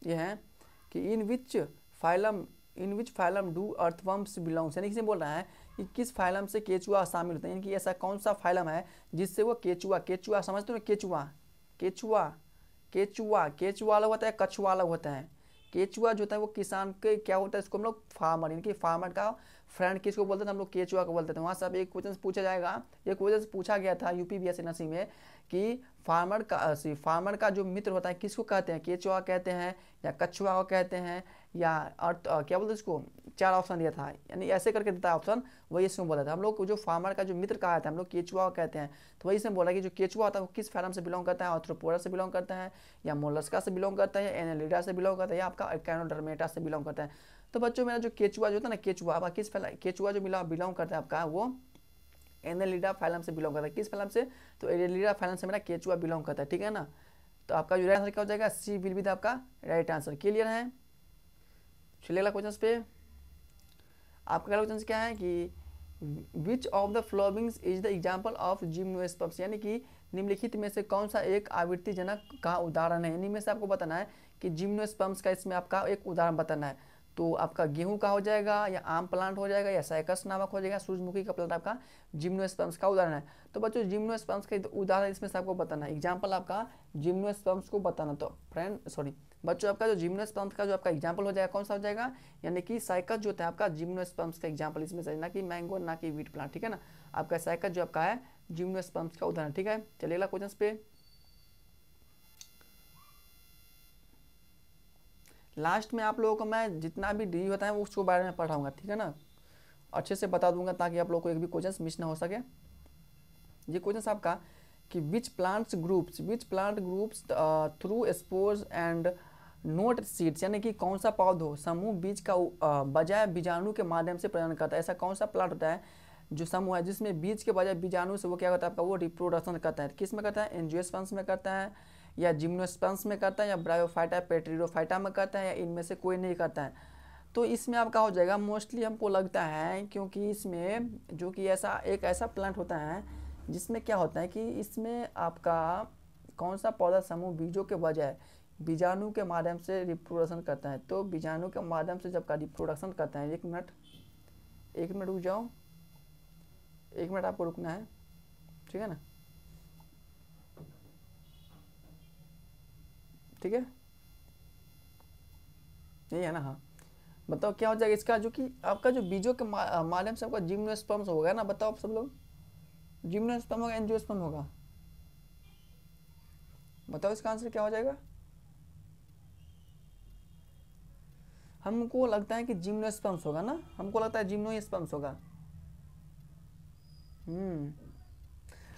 ये है कि in which phylum do earthworms belongs, यानी किसी बोल रहा है कि किस फाइलम से केचुआ शामिल होते हैं, यानी कि ऐसा कौन सा फाइलम है जिससे वो केचुआ समझते हो ना? केचुआ अलग होता है, कछुआ अलग होता है। केचुआ जो होता है वो किसान के क्या होता है, इसको हम लोग फार्मर, यानी कि फार्मर का फ्रेंड किसको बोलते थे? हम लोग केचुआ को बोलते थे। वहाँ से अब एक क्वेश्चन पूछा जाएगा, एक क्वेश्चन पूछा गया था यूपीपीएससी में कि फार्मर का जो मित्र होता है किसको कहते हैं? केचुआ कहते हैं, या कछुआ को कहते हैं, या क्या बोलते हैं इसको? 4 ऑप्शन दिया था, यानी ऐसे करके देता है ऑप्शन, वही इसमें बोला था। हम लोग को जो फार्मर का जो मित्र कहा था हम लोग केचुआ कहते हैं। तो वही इसमें बोला कि जो केचुआ होता है वो किस फार्म से बिलोंग करता है? आर्थ्रोपोडा से बिलोंग करता है, या मोलस्का से बिलोंग करता है, या एनेलिडा से बिलोंग करता है, या आपका एकाइनोडर्मेटा से बिलोंग करता है? तो बच्चों मेरा जो केचुआ जो होता है ना, केचुआ जो बिलोंग करता है आपका वो एनेलिडा फाइलम से बिलोंग करता है। किस फाइलम से? तो एनेलिडा फाइलम से मेरा केचुआ बिलोंग करता है। ठीक है ना। तो आपका जो राइट आंसर क्या हो जाएगा? सी विल बी द आपका राइट आंसर। क्लियर है। चलिए अगला क्वेश्चन पे। आपका अगला क्वेश्चन क्या है कि which of the followings is the example of gymnosperms, यानी कि निम्नलिखित में से कौन सा एक आवृत्तिजनक का उदाहरण है? यानी में से आपको बताना है कि जिम्नोस्पर्म्स का इसमें आपका एक उदाहरण बताना है। तो आपका गेहूं का हो जाएगा, या आम प्लांट हो जाएगा, या साइकस नामक हो जाएगा, सूरजमुखी का प्लांट आपका जिम्नोस्पर्म्स का उदाहरण है। तो बच्चों जिम्नोस्पर्म्स का उदाहरण इसमें से आपको बताना है, एग्जाम्पल आपका जिम्नोस्पर्म्स को बताना। तो बच्चों आपका जो जिम्नोस्पर्म्स का जो आपका एग्जाम्पल हो जाएगा कौन सा हो जाएगा? यानी कि साइकस जो होता है आपका जिम्नोस्पर्म्स का एग्जाम्पल इसमें से, ना कि मैंगो, ना कि वीट प्लांट। ठीक है ना। आपका साइकस जो आपका है जिम्नोस्पर्म्स का उदाहरण। ठीक है। चलिए अगला क्वेश्चन पे। लास्ट में आप लोगों को मैं जितना भी डी होता है वो उसके बारे में पढ़ाऊंगा। ठीक है ना। अच्छे से बता दूंगा ताकि आप लोग को एक भी क्वेश्चन मिस ना हो सके। ये क्वेश्चन आपका कि which plant groups through spores and note seeds, यानी कि कौन सा पौधो समूह बीज का बजाय बीजाणु के माध्यम से प्रजनन करता है? ऐसा कौन सा प्लांट होता है जो समूह है जिसमें बीज के बजाय बीजाणु से वो क्या करता है आपका? वो रिप्रोडक्शन करता है। किस में करता है? एंजियोस्पर्म्स में करता है, या जिम्नोस्पर्म्स में करता है, या ब्रायोफाइटा पेट्रिडोफाइटा में करता है, या इनमें से कोई नहीं करता है? तो इसमें आपका हो जाएगा मोस्टली हमको लगता है, क्योंकि इसमें जो कि ऐसा प्लांट होता है जिसमें क्या होता है कि इसमें आपका कौन सा पौधा समूह बीजों के बजाय बीजाणु के माध्यम से रिप्रोडक्शन करता है? तो बीजाणु के माध्यम से जब का रिप्रोडक्शन करता है, एक मिनट रुक जाओ, 1 मिनट आपको रुकना है। ठीक है ना। ठीक है, यही है ना। हाँ बताओ क्या हो जाएगा इसका, जो कि आपका जो बीजों के माध्यम से आपका जिम्नोस्पर्म्स होगा ना? बताओ आप सब लोग, जिम्नोस्पर्म होगा एंजियोस्पर्म होगा? बताओ इसका आंसर क्या हो जाएगा? हमको लगता है कि जिम्नोस्पर्म्स होगा ना, हमको लगता है जिम्नोस्पर्म्स होगा।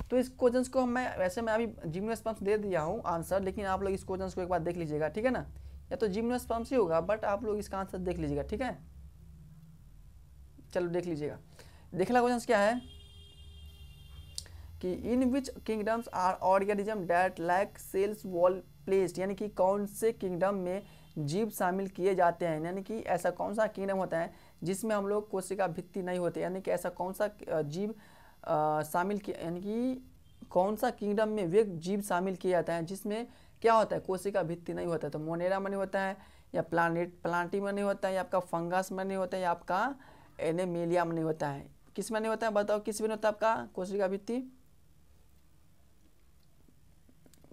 तो इस क्वेश्चन को मैं अभी जिम्नोस्पर्म्स दे दिया हूँ आंसर, लेकिन आप लोग इस क्वेश्चन को एक बार देख लीजिएगा। ठीक है ना। या तो जिम्नोस्पर्म्स ही होगा, बट आप लोग इसका आंसर देख लीजिएगा। ठीक है, चलो देख लीजिएगा। देखला क्वेश्चन क्या है कि in which kingdoms are organism that lack cells wall placed, यानी कि कौन से किंगडम में जीव शामिल किए जाते हैं? यानी कि ऐसा कौन सा किंगडम होता है जिसमें हम लोग कोशिका भित्ति नहीं होते, यानी कि ऐसा कौन सा जीव शामिल किया, यानी कि कौन सा किंगडम में वे जीव शामिल किया जाता है जिसमें क्या होता है, कोशिका भित्ति नहीं होता है? तो मोनेरा में नहीं होता है, या प्लांटी में नहीं होता है, या आपका फंगस में नहीं होता है, या आपका एनेमेलिया में नहीं होता है। किस में नहीं होता है बताओ, किस में नहीं होता है आपका कोशिका भित्ति?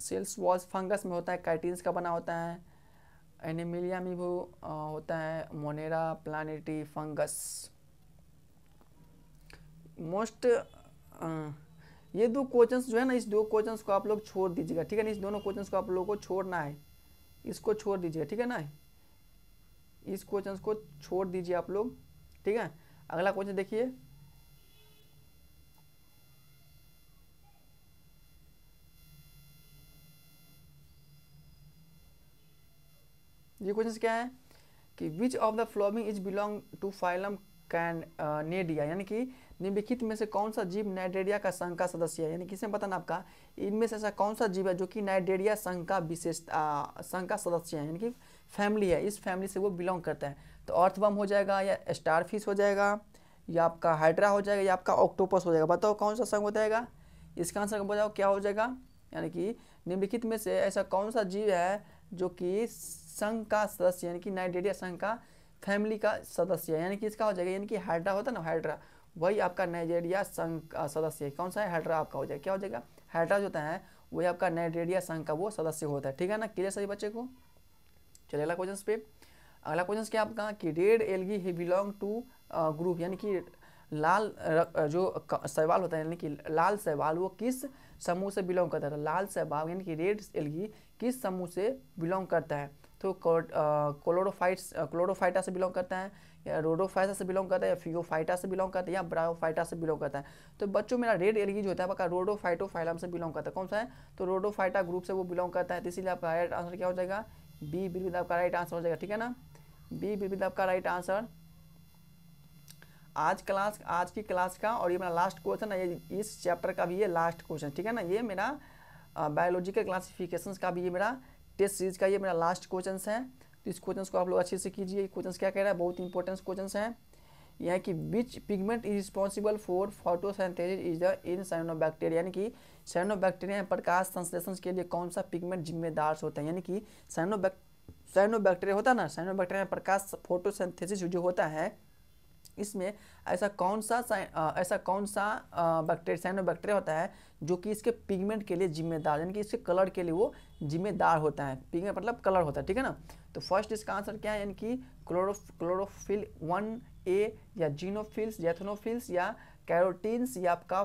सेल्स वॉल फंगस में होता है, काइटिन्स का बना होता है। एनेमेलिया में वो होता है मोनेरा प्लानेटी फंगस। मोस्ट ये दो क्वेश्चंस जो है ना, इस दो क्वेश्चंस को आप लोग छोड़ दीजिएगा, ठीक है ना? इस दोनों क्वेश्चंस को आप लोगों को छोड़ना है, इसको छोड़ दीजिएगा, ठीक है ना? इस क्वेश्चंस को छोड़ दीजिए आप लोग, ठीक है? अगला क्वेश्चन देखिए, ये क्वेश्चन क्या है कि which of the following is belong to phylum cnidaria, यानी कि निम्नलिखित में से कौन सा जीव नाइडेरिया का संघ का सदस्य है? यानी किसमें बताना आपका, इनमें से ऐसा कौन सा जीव है जो कि नाइडेरिया संघ का विशेष संघ का सदस्य है, यानी कि फैमिली है, इस फैमिली से वो बिलोंग करता है? तो अर्थवर्म हो जाएगा, या स्टारफिश हो जाएगा, या आपका हाइड्रा हो जाएगा, या आपका ऑक्टोपस हो जाएगा? बताओ कौन सा संघ हो जाएगा? इसका आंसर बताओ क्या हो जाएगा? यानी कि निम्नलिखित में से ऐसा कौन सा जीव है जो कि संघ का सदस्य, यानी कि नाइडेरिया संघ का फैमिली का सदस्य है? यानी कि इसका हो जाएगा, यानी कि हाइड्रा होता है ना, हाइड्रा, वही आपका नाइजेरिया संघ का सदस्य है। कौन सा है? हाइड्रा आपका हो जाएगा। क्या हो जाएगा? हाइड्रा जो होता है वही आपका नाइजेरिया संघ का वो सदस्य होता है, ठीक है ना? क्लियर सभी बच्चे को? चलिए अगला क्वेश्चन पे। अगला क्वेश्चन क्या आपका कि रेड एल्गी ही बिलोंग टू ग्रुप, यानी कि लाल जो शैवाल होता है, यानी कि लाल शैवाल, वो किस समूह से बिलोंग करता है? लाल शैवाल यानी कि रेड एल्गी किस समूह से बिलोंग करता है? तो क्लोरोफाइटा से बिलोंग करता है, या रोडोफाइटा से बिलोंग करता है, या फियोफाइटा से बिलोंग करता है, या ब्रायोफाइटा से बिलोंग करता है? तो बच्चों मेरा रेड एल्गी जो होता है आपका रोडोफाइटोफाइलम से बिलोंग करता है। कौन सा है? तो रोडोफाइटा ग्रुप से वो बिलोंग करता है, तो इसीलिए आपका राइट आंसर क्या हो जाएगा? बी बिल्कुल आपका राइट आंसर हो जाएगा, ठीक है ना? बी बिल्कुल आपका राइट आंसर। आज की क्लास का और ये मेरा लास्ट क्वेश्चन है, ये इस चैप्टर का भी ये लास्ट क्वेश्चन, ठीक है ना? ये मेरा बायोलॉजिकल क्लासिफिकेशंस का भी ये मेरा टेस्ट सीरीज का ये मेरा लास्ट क्वेश्चन है। तो इस क्वेश्चन को आप लोग अच्छे से कीजिए। क्वेश्चन क्या कह रहा है, बहुत इंपॉर्टेंट क्वेश्चन है। यह है कि which pigment is responsible for photosynthesis is the in cyanobacteria, यानी कि साइनोबैक्टीरिया में प्रकाश संश्लेषण के लिए कौन सा पिगमेंट जिम्मेदार होता है? यानी कि साइनोबैक्टीरिया होता है ना, साइनोबैक्टीरिया में प्रकाश फोटोसिंथेसिस जो होता है, इसमें ऐसा कौन सा बैक्टीरिया साइनोबैक्टीरिया होता है जो कि इसके पिगमेंट के लिए जिम्मेदार, यानी कि इसके कलर के लिए वो जिम्मेदार होता है। पिगमेंट मतलब कलर होता है, ठीक है ना? तो फर्स्ट इसका आंसर क्या है, यानी कि क्लोरोफिल 1A, या जीनोफिल्स, जैथनोफिल्स, या कैरोटीन्स, या आपका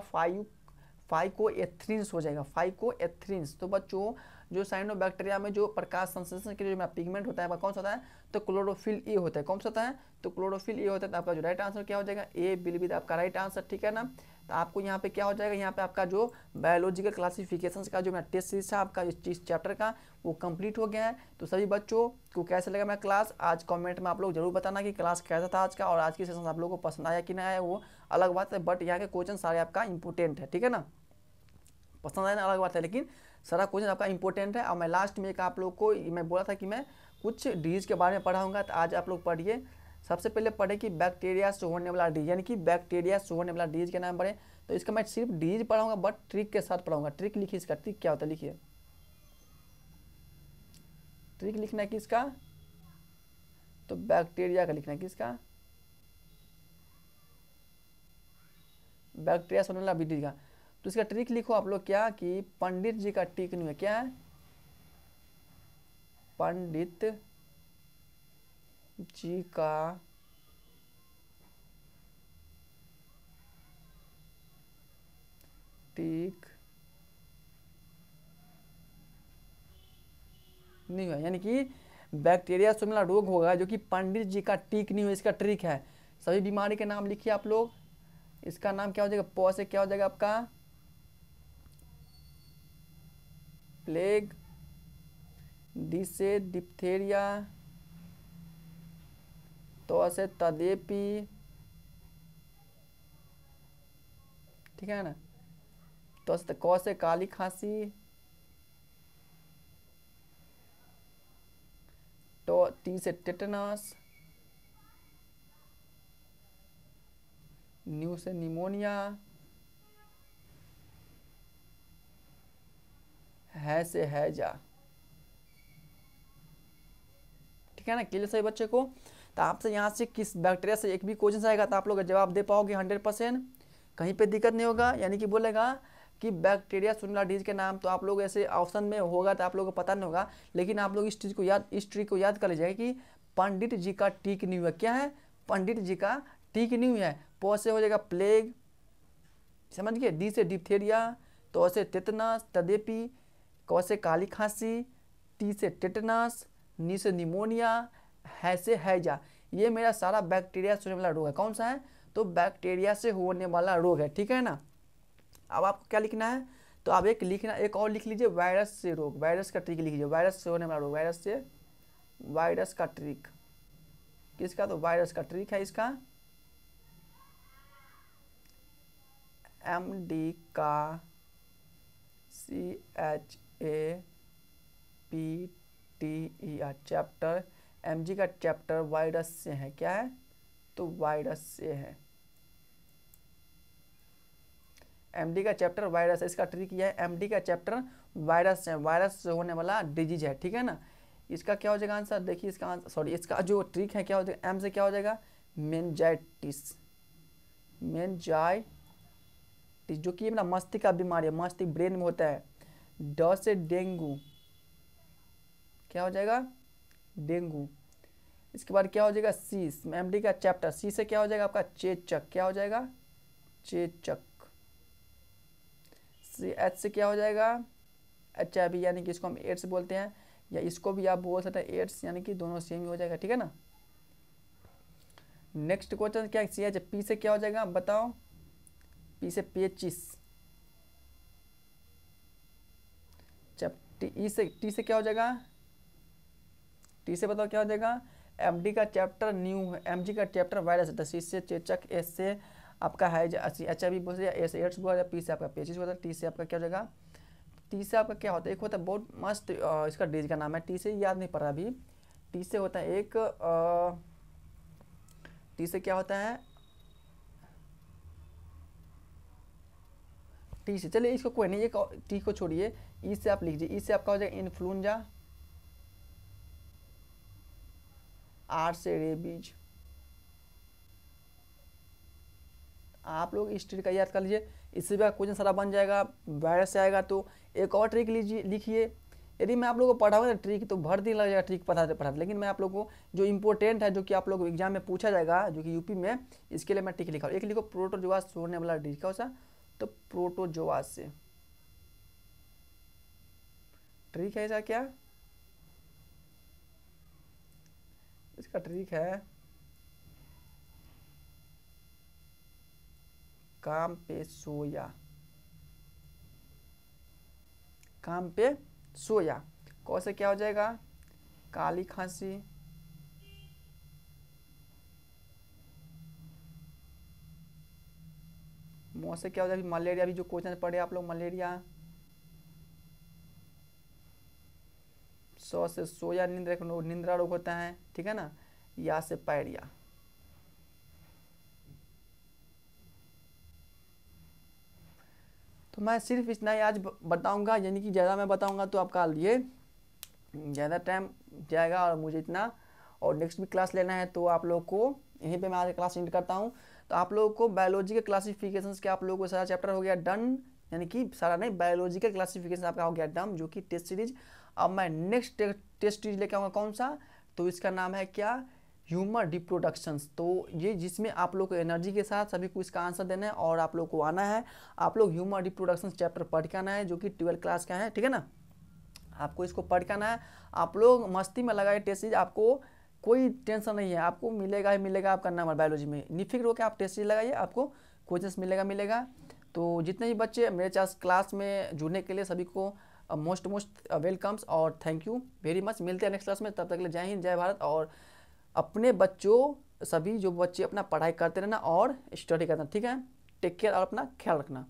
फाइकोएथ्रिन्स हो जाएगा, फाइकोएथ्रिन्स। तो बच्चों जो साइनोबैक्टीरिया में जो प्रकाश संश्लेषण के लिए जो पिगमेंट होता है वह कौन सा होता है? तो क्लोरोफिल ए होता है। कौन सा होता है? तो क्लोरोफिल ए होता है। तो आपका जो राइट आंसर क्या हो जाएगा? ए बिल्कुल आपका राइट आंसर, ठीक है ना? तो आपको यहाँ पे क्या हो जाएगा, यहाँ पे आपका जो बायोलॉजिकल क्लासिफिकेशंस का जो मेरा टेस्ट सीरीज है आपका इस चैप्टर का वो कंप्लीट हो गया है। तो सभी बच्चों को कैसे लगा मेरा क्लास आज कमेंट में आप लोग जरूर बताना कि क्लास कैसा था आज का, और आज की सेशन आप लोगों को पसंद आया कि नहीं आया वो अलग बात है, बट यहाँ के क्वेश्चन सारे आपका इंपॉर्टेंट है, ठीक है ना? पसंद आया ना अलग बात है, लेकिन सारा क्वेश्चन आपका इंपॉर्टेंट है। और मैं लास्ट में एक आप लोग को मैं बोला था कि मैं कुछ डिजीज के बारे में पढ़ाऊंगा, तो आज आप लोग पढ़िए। सबसे पहले पढ़े कि बैक्टीरिया से होने वाला डिजीज, यानी कि बैक्टीरिया से होने वाला डिजीज के नाम पढ़े। तो इसका मैं सिर्फ डिजीज पढ़ाऊंगा, बट ट्रिक के साथ पढ़ाऊंगा। ट्रिक लिखिए, इसका ट्रिक क्या होता है लिखिए। ट्रिक लिखना है किसका? तो बैक्टीरिया का लिखना है किसका? बैक्टीरिया से होने वाला डिजीज का। तो इसका ट्रिक लिखो आप लोग क्या कि पंडित जी का टिक नहीं है, क्या है? पंडित जी का टिक नहीं हुआ, यानी कि बैक्टीरिया से मिला रोग होगा जो कि पंडित जी का टिक नहीं हुआ। इसका ट्रिक है, सभी बीमारी के नाम लिखिए आप लोग। इसका नाम क्या हो जाएगा? प से क्या हो जाएगा आपका? प्लेग, डी से डिप्थेरिया, तो से तदेपी, ठीक है ना? तो क से काली खांसी, तो टी से टेटनस, न्यू से निमोनिया, है से है जा। ठीक है ना, क्लियर सभी बच्चे को। तो आपसे यहाँ से किस बैक्टीरिया से एक भी क्वेश्चन आएगा तो आप लोग जवाब दे पाओगे 100%, कहीं पे दिक्कत नहीं होगा। यानी कि बोलेगा कि बैक्टीरिया सुनला डिजीज के नाम, तो आप लोग ऐसे ऑप्शन में होगा तो आप लोगों को पता नहीं होगा, लेकिन आप लोग इस ट्रिक को याद कर लीजिएगा कि पंडित जी का टीक न्यू है। क्या है? पंडित जी का टीक न्यू है। प से हो जाएगा प्लेग, समझ गए, डी से डिप्थेरिया, तो से टेटनस तदेपी, क से काली खांसी, टी से टेटनस, नी से निमोनिया, है से हैजा। ये मेरा सारा बैक्टीरिया से होने वाला रोग है। कौन सा है? तो बैक्टीरिया से होने वाला रोग है। ठीक है ना। अब आपको क्या लिखना है? तो आप एक और लिख लीजिए, वायरस से रोग, वायरस का ट्रिक लिख लीजिए, वायरस से होने वाला रोग, वायरस का ट्रिक। किसका? तो वायरस का ट्रिक है इसका, MD का CHAPTER चैप्टर, MG का चैप्टर वायरस से है। क्या है? तो वायरस से है। MD का चैप्टर वायरस है, इसका ट्रिक यह है, MD का चैप्टर वायरस है, वायरस से होने वाला डिजीज है। ठीक है ना। इसका क्या हो जाएगा आंसर? देखिए इसका आंसर, सॉरी, इसका जो ट्रिक है क्या हो जाएगा? M से क्या हो जाएगा? मेनिंजाइटिस, जो कि मेरा मस्तिष्क का बीमारी है, मस्तिष्क ब्रेन में होता है। ड से डेंगू, क्या हो जाएगा? डेंगू। इसके बाद क्या हो जाएगा? सी, MD का चैप्टर, सी से क्या हो जाएगा आपका? चेचक, क्या हो जाएगा? चेचक। H से क्या हो जाएगा? HIV, यानी कि इसको हम एड्स बोलते हैं, या इसको भी आप बोल सकते हैं एड्स, यानी कि दोनों सेम ही हो जाएगा। ठीक है ना। नेक्स्ट क्वेश्चन क्या है? P से क्या हो जाएगा बताओ? P से पेचिस। T से क्या हो जाएगा? T से बताओ क्या हो जाएगा? MD का चैप्टर न्यू है, MG का चैप्टर वायरस है। C से चेचक, S से आपका है HIV बोल दिया, A से एड्स बोल दिया, P से आपका पेचिस होता है, T से आपका क्या हो जाएगा? T से आपका क्या होता है? एक होता है बहुत मस्त, इसका डिजीज का नाम है, T से याद नहीं पड़ रहा अभी। T से होता है एक, T से क्या होता है? T से, चलिए इसको कोई नहीं, एक T को छोड़िए, E से आप लीजिए, E से आपका हो जाएगा इन्फ्लुएंजा, R से रेबीज। आप लोग इस ट्रिक का याद कर लीजिए, इससे भी क्वेश्चन सारा बन जाएगा। वायरस से आएगा तो एक और ट्रिक लीजिए, लिखिए। यदि मैं आप लोगों को पढ़ाऊंगा ट्रिक तो भर दिन लग जाएगा ट्रिक पढ़ाते, लेकिन मैं आप लोगों को जो इंपॉर्टेंट है, जो कि आप लोग एग्जाम में पूछा जाएगा, जो कि यूपी में, इसके लिए मैं ट्रिक लिखा हूँ। एक लिखो, प्रोटोजोआ से होने वाला डिजीज, कौन सा? तो प्रोटोजोआ से। ट्रिक है इसका क्या? इसका ट्रिक है काम पे सोया, काम पे सोया। कौन से क्या हो जाएगा? काली खांसी, मुँह से क्या हो जाएगा? मलेरिया, भी जो क्वेश्चन पढ़े आप लोग, मलेरिया। सौ से सोया निंद्रा रोग होता है। ठीक है ना। या से पायरिया। तो मैं सिर्फ इतना ही आज बताऊंगा, यानी कि ज़्यादा मैं बताऊंगा तो आपका लिए ज़्यादा टाइम जाएगा और मुझे इतना, और नेक्स्ट भी क्लास लेना है, तो आप लोग को यहीं पे मैं आज क्लास एंड करता हूँ। तो आप लोगों को बायोलॉजी के क्लासिफिकेशंस के आप लोगों को सारा चैप्टर हो गया डन, यानी कि सारा नहीं, बायोलॉजिकल क्लासिफिकेशन आपका हो गया डन, जो कि टेस्ट सीरीज। अब मैं नेक्स्ट टेस्ट सीरीज लेके आऊँगा, कौन सा? तो इसका नाम है क्या? Human reproductions. तो ये जिसमें आप लोग को एनर्जी के साथ सभी को इसका आंसर देना है, और आप लोग को आना है, आप लोग ह्यूमन रिप्रोडक्शंस चैप्टर पढ़ के आना है, जो कि 12 क्लास का है। ठीक है ना। आपको इसको पढ़ के आना है। आप लोग मस्ती में लगाए टेस्ट सीरीज, आपको कोई टेंशन नहीं है, आपको मिलेगा ही मिलेगा आपका नंबर बायोलॉजी में, निफिक्र होकर आप टेस्ट सीरीज लगाइए, आपको क्वेश्चन मिलेगा। तो जितने भी बच्चे मेरे क्लास में जुड़ने के लिए सभी को मोस्ट वेलकम्स, और थैंक यू वेरी मच। मिलते हैं नेक्स्ट क्लास में, तब तक के लिए जय हिंद जय भारत। और अपने बच्चों, सभी जो बच्चे अपना पढ़ाई करते रहना और स्टडी करना। ठीक है। टेक केयर और अपना ख्याल रखना।